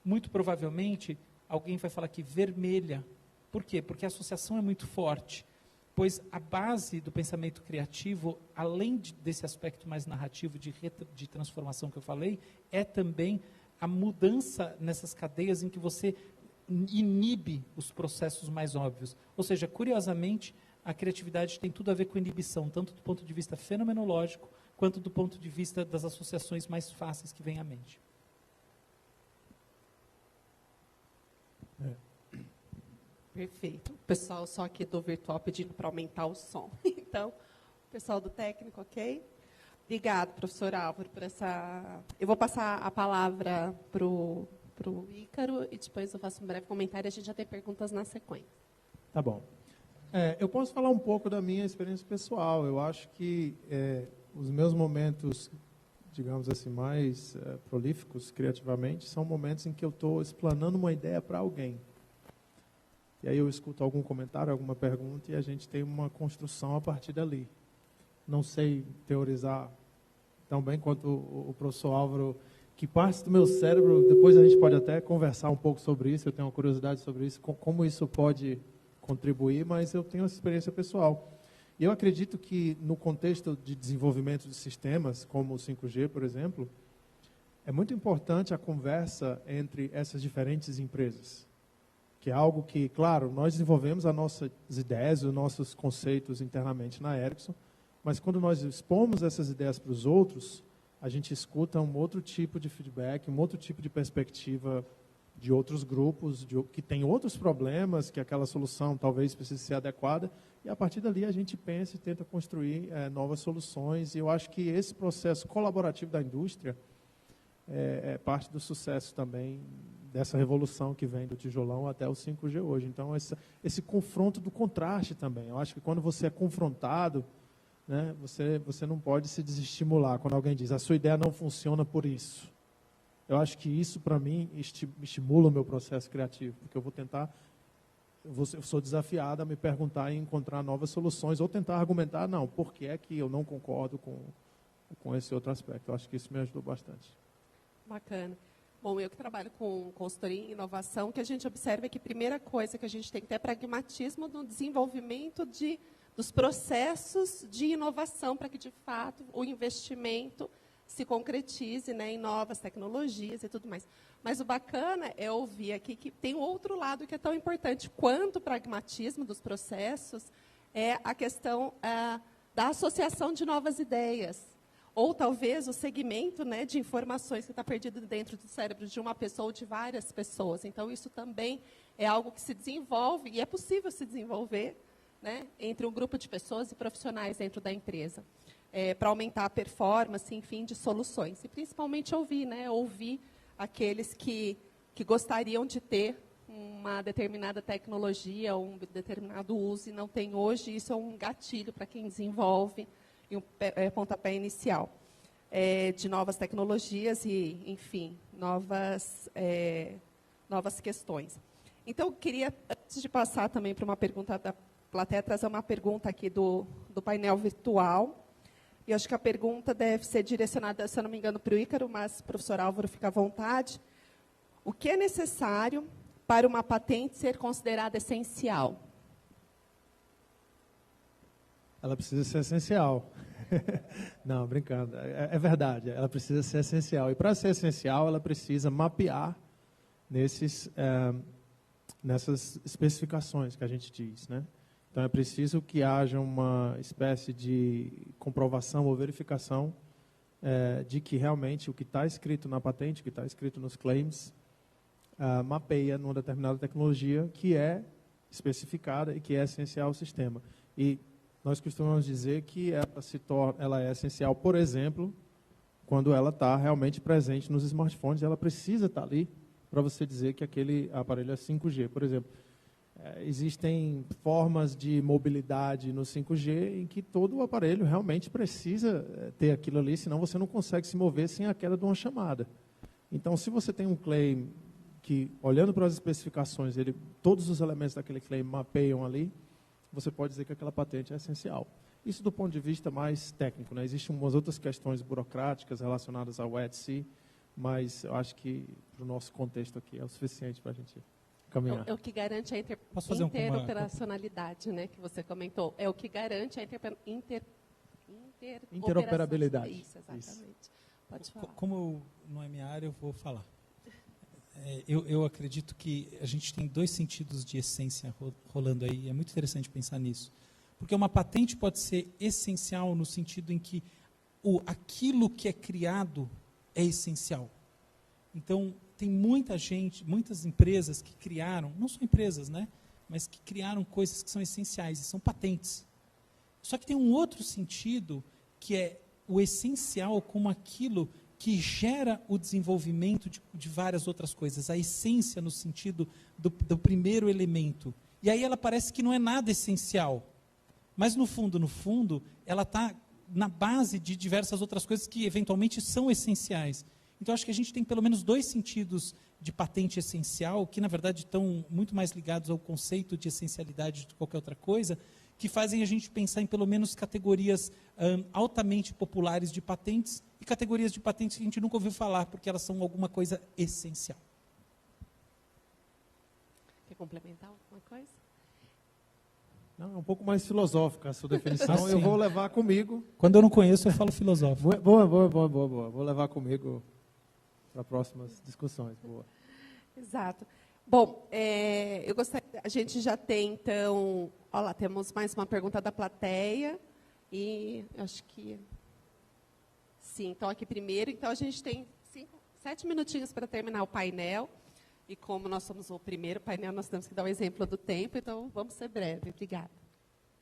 muito provavelmente alguém vai falar que vermelha. Por quê? Porque a associação é muito forte. Pois a base do pensamento criativo, além desse aspecto mais narrativo de transformação que eu falei, é também a mudança nessas cadeias em que você inibe os processos mais óbvios. Ou seja, curiosamente, a criatividade tem tudo a ver com inibição, tanto do ponto de vista fenomenológico, quanto do ponto de vista das associações mais fáceis que vêm à mente.
Perfeito. O pessoal só aqui do virtual pedindo para aumentar o som. Então, o pessoal do técnico, ok? Obrigado, professor Álvaro, por essa... Eu vou passar a palavra para o Ícaro e depois eu faço um breve comentário e a gente já tem perguntas na sequência.
Tá bom. Eu posso falar um pouco da minha experiência pessoal. Eu acho que os meus momentos, digamos assim, mais prolíficos criativamente, são momentos em que eu estou explanando uma ideia para alguém. E aí eu escuto algum comentário, alguma pergunta, e a gente tem uma construção a partir dali. Não sei teorizar tão bem quanto o professor Álvaro, que parte do meu cérebro, depois a gente pode até conversar um pouco sobre isso, eu tenho uma curiosidade sobre isso, como isso pode contribuir, mas eu tenho essa experiência pessoal. E eu acredito que no contexto de desenvolvimento de sistemas, como o 5G, por exemplo, é muito importante a conversa entre essas diferentes empresas, que é algo que, claro, nós desenvolvemos as nossas ideias, os nossos conceitos internamente na Ericsson, mas quando nós expomos essas ideias para os outros, a gente escuta um outro tipo de feedback, um outro tipo de perspectiva de outros grupos, que tem outros problemas, que aquela solução talvez precise ser adequada, e a partir dali a gente pensa e tenta construir novas soluções, e eu acho que esse processo colaborativo da indústria é parte do sucesso também dessa revolução que vem do tijolão até o 5G hoje. Então, esse confronto do contraste também. Eu acho que quando você é confrontado, né, você não pode se desestimular quando alguém diz, a sua ideia não funciona por isso. Eu acho que isso, para mim, estimula o meu processo criativo, porque eu vou tentar, eu sou desafiado a me perguntar e encontrar novas soluções, ou tentar argumentar, não, por que é que eu não concordo com esse outro aspecto. Eu acho que isso me ajudou bastante.
Bacana. Bom, eu que trabalho com consultoria em inovação, o que a gente observa é que a primeira coisa que a gente tem que ter é pragmatismo no desenvolvimento dos processos de inovação, para que, de fato, o investimento se concretize, né, em novas tecnologias e tudo mais. Mas o bacana é ouvir aqui que tem outro lado que é tão importante quanto o pragmatismo dos processos, é a questão da associação de novas ideias. Ou talvez o segmento, né, de informações que está perdido dentro do cérebro de uma pessoa ou de várias pessoas. Então, isso também é algo que se desenvolve, e é possível se desenvolver, né, entre um grupo de pessoas e profissionais dentro da empresa, para aumentar a performance, enfim, de soluções. E principalmente ouvir aqueles que gostariam de ter uma determinada tecnologia, um determinado uso, e não tem hoje. Isso é um gatilho para quem desenvolve, e um pontapé inicial de novas tecnologias e, enfim, novas questões. Então, eu queria, antes de passar também para uma pergunta da plateia, trazer uma pergunta aqui do painel virtual. E acho que a pergunta deve ser direcionada, se eu não me engano, para o Ícaro, mas, professor Álvaro, fica à vontade. O que é necessário para uma patente ser considerada essencial?
Ela precisa ser essencial. Não, brincando. É verdade, ela precisa ser essencial. E para ser essencial, ela precisa mapear nessas especificações que a gente diz, né? Então, é preciso que haja uma espécie de comprovação ou verificação de que realmente o que está escrito na patente, o que está escrito nos claims, mapeia numa determinada tecnologia que é especificada e que é essencial ao sistema. E nós costumamos dizer que ela é essencial, por exemplo, quando ela está realmente presente nos smartphones, ela precisa estar ali para você dizer que aquele aparelho é 5G. Por exemplo, existem formas de mobilidade no 5G em que todo o aparelho realmente precisa ter aquilo ali, senão você não consegue se mover sem a queda de uma chamada. Então, se você tem um claim que, olhando para as especificações, todos os elementos daquele claim mapeiam ali, você pode dizer que aquela patente é essencial. Isso do ponto de vista mais técnico, né? Existem umas outras questões burocráticas relacionadas ao ETC, mas eu acho que, para o nosso contexto aqui, é o suficiente para a gente caminhar.
É o que garante a interoperacionalidade, né, que você comentou. É o que garante a
interoperabilidade.
Isso, exatamente. Isso. Pode falar.
Como não é minha área, eu vou falar. Eu acredito que a gente tem dois sentidos de essência rolando aí. É muito interessante pensar nisso. Porque uma patente pode ser essencial no sentido em que aquilo que é criado é essencial. Então, tem muita gente, muitas empresas que criaram, não só empresas, né, mas que criaram coisas que são essenciais, e são patentes. Só que tem um outro sentido, que é o essencial como aquilo que gera o desenvolvimento de várias outras coisas, a essência no sentido do primeiro elemento. E aí ela parece que não é nada essencial, mas no fundo, ela está na base de diversas outras coisas que eventualmente são essenciais. Então, acho que a gente tem pelo menos dois sentidos de patente essencial, que na verdade estão muito mais ligados ao conceito de essencialidade do que qualquer outra coisa, que fazem a gente pensar em pelo menos categorias altamente populares de patentes e categorias de patentes que a gente nunca ouviu falar, porque elas são alguma coisa essencial.
Quer complementar alguma coisa?
Não, é um pouco mais filosófica a sua definição. Eu vou levar comigo.
Quando eu não conheço, eu falo filosófico.
Boa. Vou levar comigo para próximas discussões. Boa.
Exato. Bom, eu gostaria, a gente já tem, então, olha lá, temos mais uma pergunta da plateia, e acho que, sim, então aqui primeiro, então a gente tem 7 minutinhos para terminar o painel, e como nós somos o primeiro painel, nós temos que dar o exemplo do tempo, então vamos ser breve. Obrigada.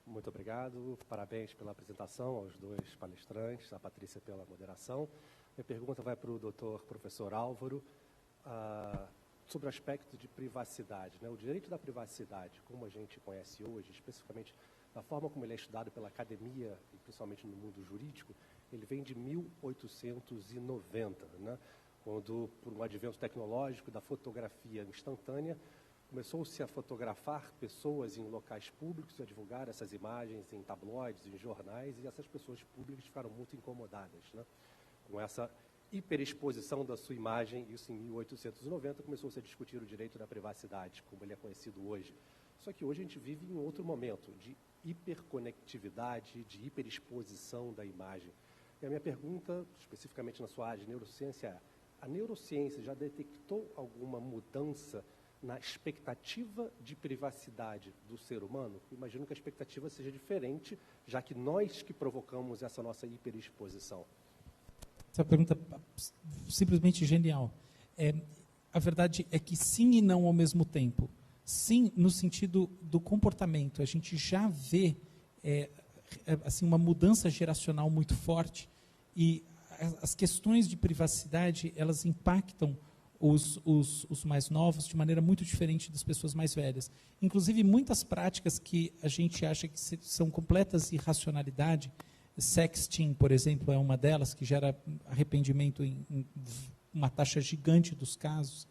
Muito obrigado, parabéns pela apresentação aos dois palestrantes, a Patrícia pela moderação. Minha pergunta vai para o professor Álvaro, sobre o aspecto de privacidade, né? O direito da privacidade, como a gente conhece hoje, especificamente da forma como ele é estudado pela academia, e principalmente no mundo jurídico, ele vem de 1890, né? Quando, por um advento tecnológico da fotografia instantânea, começou-se a fotografar pessoas em locais públicos e a divulgar essas imagens em tabloides, em jornais, e essas pessoas públicas ficaram muito incomodadas, né? Com essa hiperexposição da sua imagem. Isso em 1890 começou-se a discutir o direito da privacidade, como ele é conhecido hoje. Só que hoje a gente vive em outro momento de hiperconectividade, de hiperexposição da imagem. E a minha pergunta, especificamente na sua área de neurociência, é: a neurociência já detectou alguma mudança na expectativa de privacidade do ser humano? Eu imagino que a expectativa seja diferente, já que nós que provocamos essa nossa hiperexposição.
Essa pergunta é simplesmente genial. A verdade é que sim e não ao mesmo tempo. Sim, no sentido do comportamento. A gente já vê assim, uma mudança geracional muito forte, e as questões de privacidade, elas impactam os mais novos de maneira muito diferente das pessoas mais velhas. Inclusive, muitas práticas que a gente acha que são completas irracionalidade, sexting, por exemplo, é uma delas, que gera arrependimento em uma taxa gigante dos casos,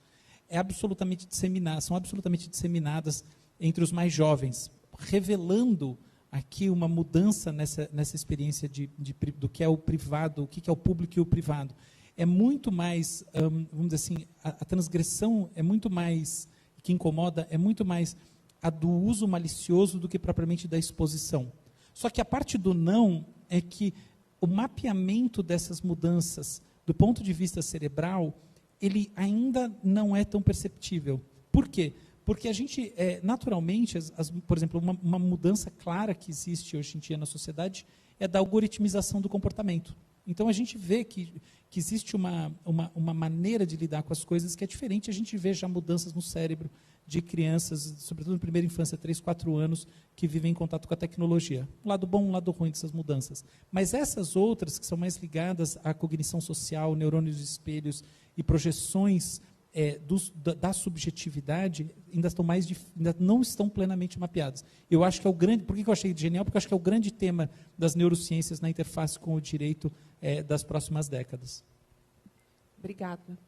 são absolutamente disseminadas entre os mais jovens, revelando aqui uma mudança nessa experiência do que é o privado, o que é o público e o privado. É muito mais, vamos dizer assim, a transgressão é muito mais, que incomoda, é muito mais a do uso malicioso do que propriamente da exposição. Só que a parte do não é que o mapeamento dessas mudanças, do ponto de vista cerebral, ele ainda não é tão perceptível. Por quê? Porque a gente, naturalmente, por exemplo, uma mudança clara que existe hoje em dia na sociedade é da algoritmização do comportamento. Então, a gente vê que existe uma maneira de lidar com as coisas que é diferente. A gente vê já mudanças no cérebro de crianças, sobretudo na primeira infância, 3, 4 anos, que vivem em contato com a tecnologia. Um lado bom, um lado ruim dessas mudanças. Mas essas outras, que são mais ligadas à cognição social, neurônios de espelhos e projeções da subjetividade, ainda não estão plenamente mapeadas. Eu acho que é o grande... Por que eu achei genial? Porque eu acho que é o grande tema das neurociências na interface com o direito das próximas décadas.
Obrigada.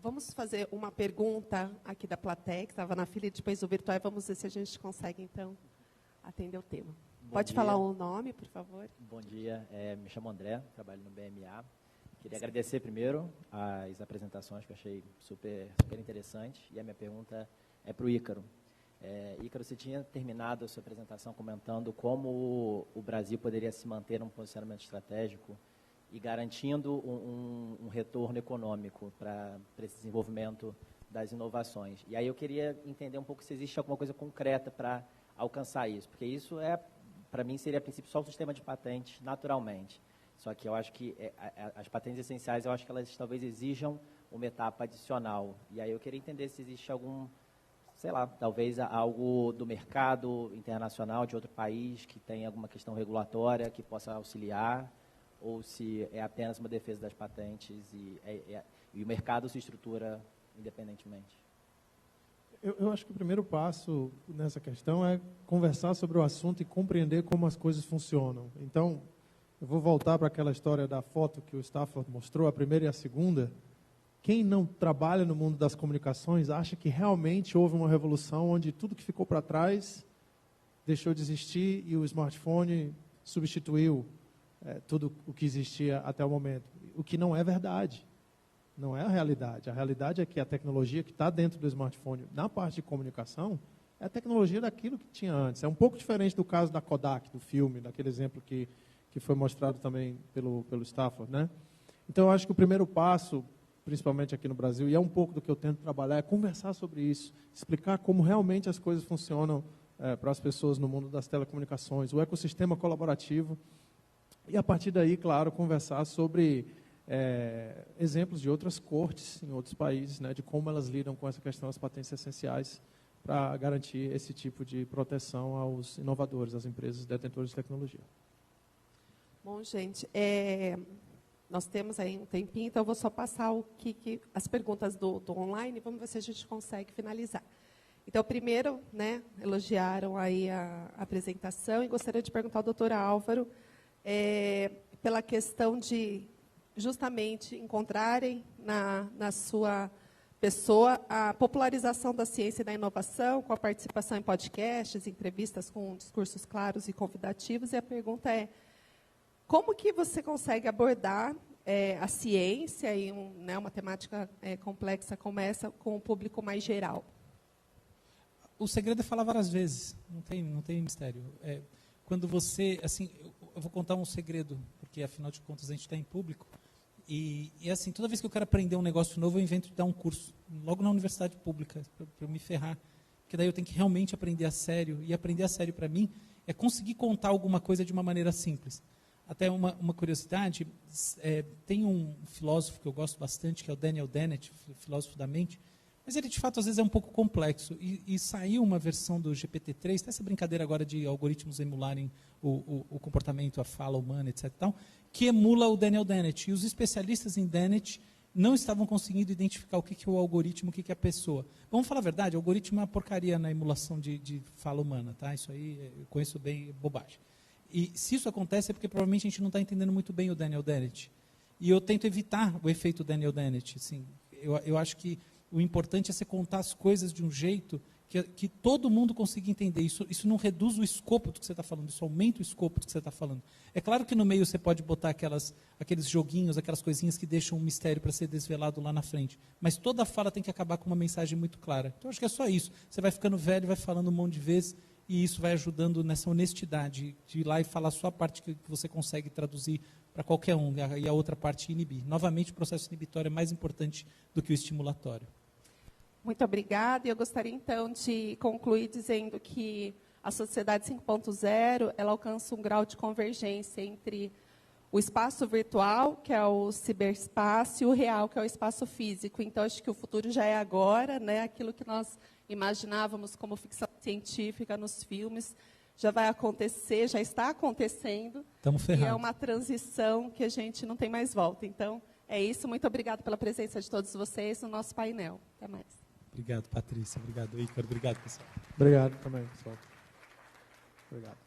Vamos fazer uma pergunta aqui da plateia, que estava na fila, e depois o virtual, vamos ver se a gente consegue, então, atender o tema. Pode falar o nome, por favor?
Bom dia, me chamo André, trabalho no BMA. Queria agradecer primeiro as apresentações, que eu achei super interessante, e a minha pergunta é para o Ícaro. Ícaro, você tinha terminado a sua apresentação comentando como o Brasil poderia se manter num posicionamento estratégico e garantindo um retorno econômico para esse desenvolvimento das inovações. E aí eu queria entender um pouco se existe alguma coisa concreta para alcançar isso, porque isso para mim, seria a princípio só o sistema de patentes, naturalmente. Só que eu acho que as patentes essenciais, eu acho que elas talvez exijam uma etapa adicional. E aí eu queria entender se existe algum, sei lá, talvez algo do mercado internacional de outro país que tenha alguma questão regulatória que possa auxiliar, ou se é apenas uma defesa das patentes e o mercado se estrutura independentemente.
Eu acho que o primeiro passo nessa questão é conversar sobre o assunto e compreender como as coisas funcionam. Então, eu vou voltar para aquela história da foto que o Stafford mostrou, a primeira e a segunda. Quem não trabalha no mundo das comunicações acha que realmente houve uma revolução onde tudo que ficou para trás deixou de existir e o smartphone substituiu tudo o que existia até o momento. O que não é verdade. Não é a realidade. A realidade é que a tecnologia que está dentro do smartphone, na parte de comunicação, é a tecnologia daquilo que tinha antes. É um pouco diferente do caso da Kodak, do filme, daquele exemplo que foi mostrado também pelo Stafford, né? Então, eu acho que o primeiro passo, principalmente aqui no Brasil, e é um pouco do que eu tento trabalhar, é conversar sobre isso, explicar como realmente as coisas funcionam para as pessoas no mundo das telecomunicações, o ecossistema colaborativo, e a partir daí, claro, conversar sobre exemplos de outras cortes em outros países, né, de como elas lidam com essa questão das patentes essenciais para garantir esse tipo de proteção aos inovadores, às empresas detentoras de tecnologia.
Bom, gente, nós temos aí um tempinho, então eu vou só passar as perguntas do online, vamos ver se a gente consegue finalizar. Então, primeiro, né, elogiaram aí a apresentação e gostaria de perguntar ao doutor Álvaro pela questão de justamente encontrarem na sua pessoa a popularização da ciência e da inovação, com a participação em podcasts, entrevistas com discursos claros e convidativos. E a pergunta é, como que você consegue abordar a ciência e uma temática complexa como essa com o público mais geral?
O segredo é falar várias vezes, não tem mistério. Quando você, assim, eu vou contar um segredo, porque afinal de contas a gente está em público, e assim, toda vez que eu quero aprender um negócio novo, eu invento de dar um curso, logo na universidade pública, para eu me ferrar, porque daí eu tenho que realmente aprender a sério, e aprender a sério para mim é conseguir contar alguma coisa de uma maneira simples. Até uma curiosidade, tem um filósofo que eu gosto bastante, que é o Daniel Dennett, filósofo da mente, mas ele, de fato, às vezes é um pouco complexo. E saiu uma versão do GPT-3, tem essa brincadeira agora de algoritmos emularem o comportamento, a fala humana, etc. Tal, que emula o Daniel Dennett. E os especialistas em Dennett não estavam conseguindo identificar o que é o algoritmo, o que é a pessoa. Vamos falar a verdade, o algoritmo é uma porcaria na emulação de fala humana. Tá? Isso aí eu conheço bem, bobagem. E se isso acontece é porque provavelmente a gente não está entendendo muito bem o Daniel Dennett. E eu tento evitar o efeito Daniel Dennett. Assim, eu acho que o importante é você contar as coisas de um jeito que todo mundo consiga entender. Isso não reduz o escopo do que você está falando, isso aumenta o escopo do que você está falando. É claro que no meio você pode botar aqueles joguinhos, aquelas coisinhas que deixam um mistério para ser desvelado lá na frente. Mas toda a fala tem que acabar com uma mensagem muito clara. Então, acho que é só isso. Você vai ficando velho, vai falando um monte de vezes, e isso vai ajudando nessa honestidade de ir lá e falar a sua parte que você consegue traduzir para qualquer um, e a outra parte inibir. Novamente, o processo inibitório é mais importante do que o estimulatório.
Muito obrigada. E eu gostaria, então, de concluir dizendo que a sociedade 5.0, ela alcança um grau de convergência entre o espaço virtual, que é o ciberespaço, e o real, que é o espaço físico. Então, acho que o futuro já é agora, né? Aquilo que nós imaginávamos como ficção científica nos filmes já vai acontecer, já está acontecendo.
Estamos ferrados.
E é uma transição que a gente não tem mais volta. Então, é isso. Muito obrigada pela presença de todos vocês no nosso painel. Até mais.
Obrigado, Patrícia. Obrigado, Ícaro. Obrigado, pessoal.
Obrigado também, pessoal. Obrigado.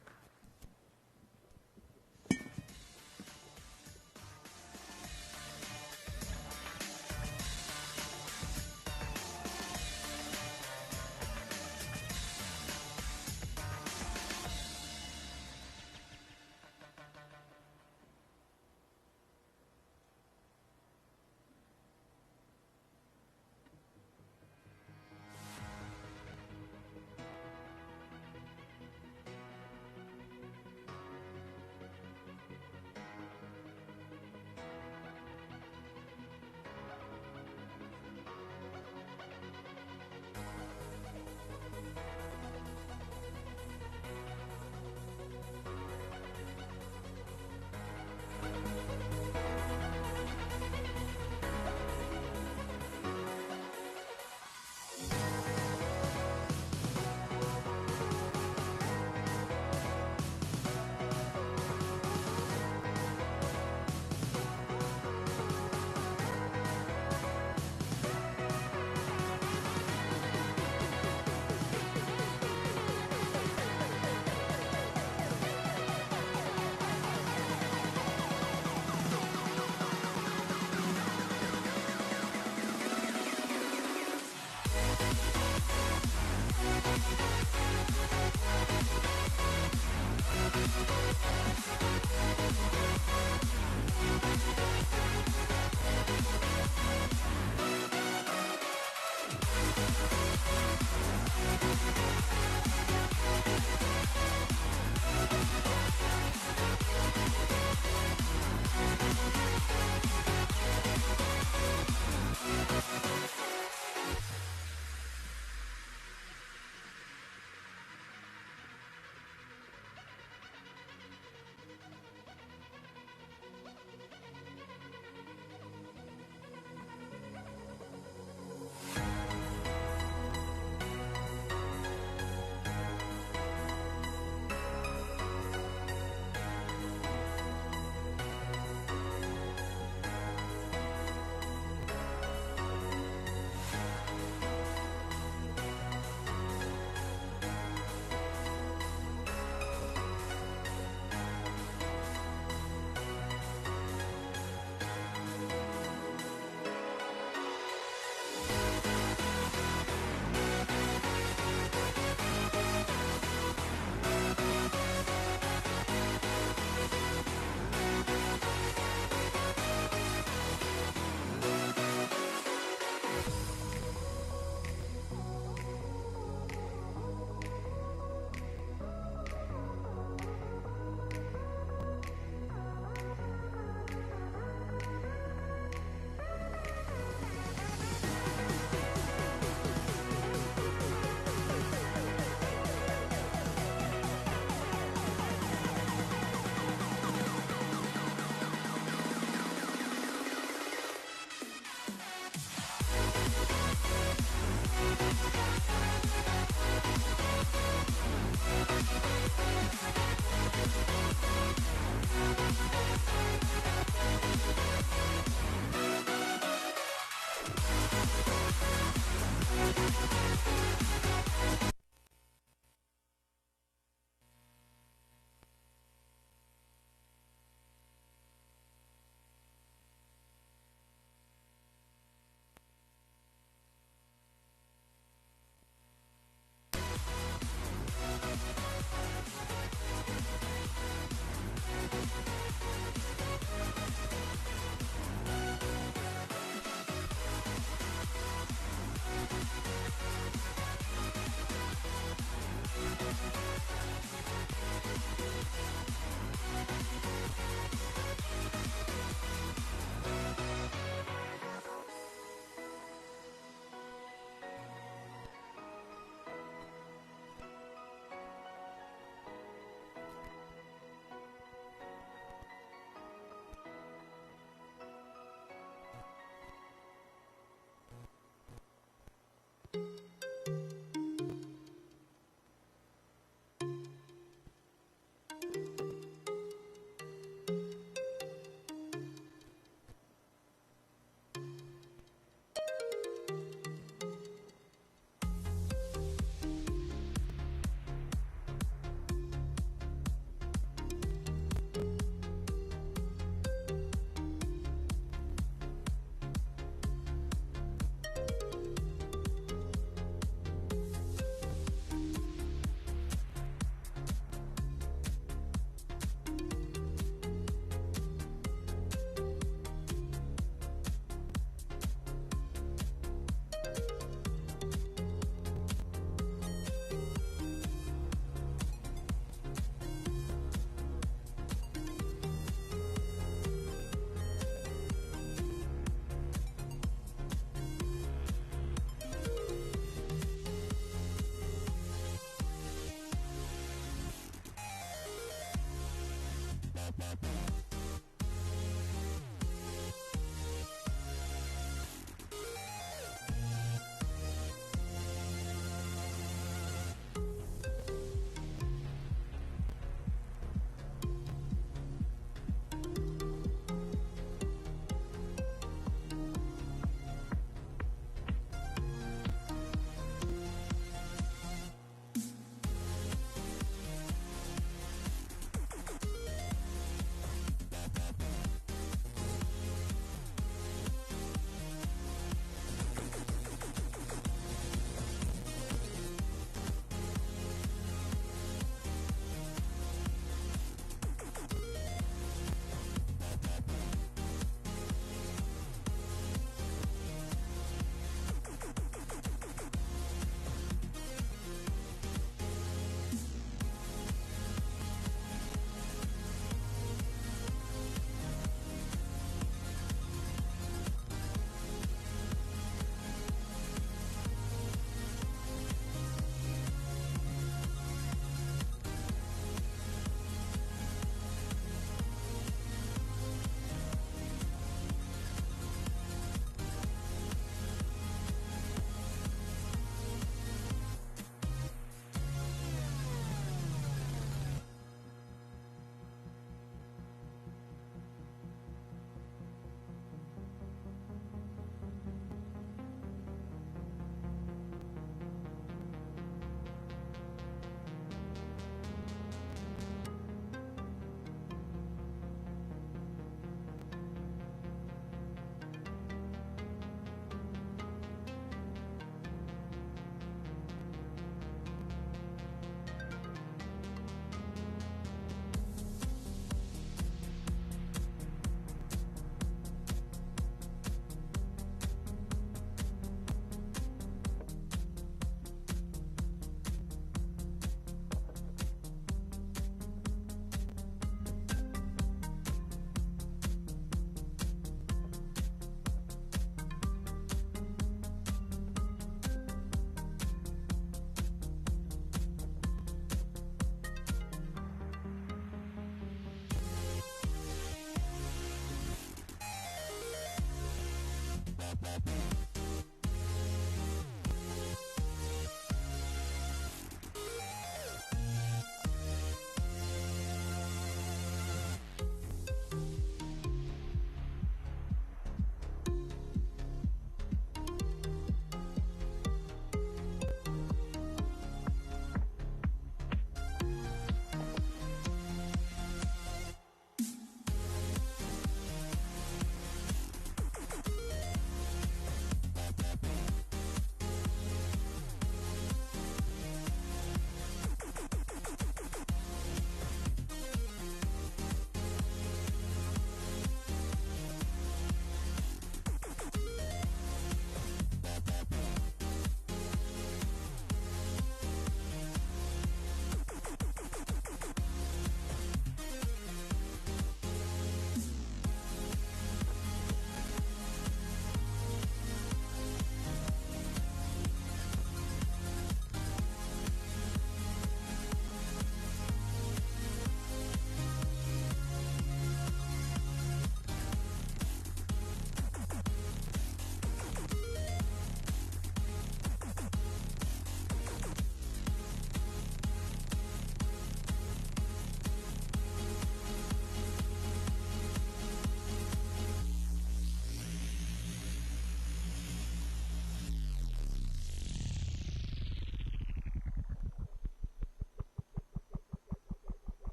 Bye.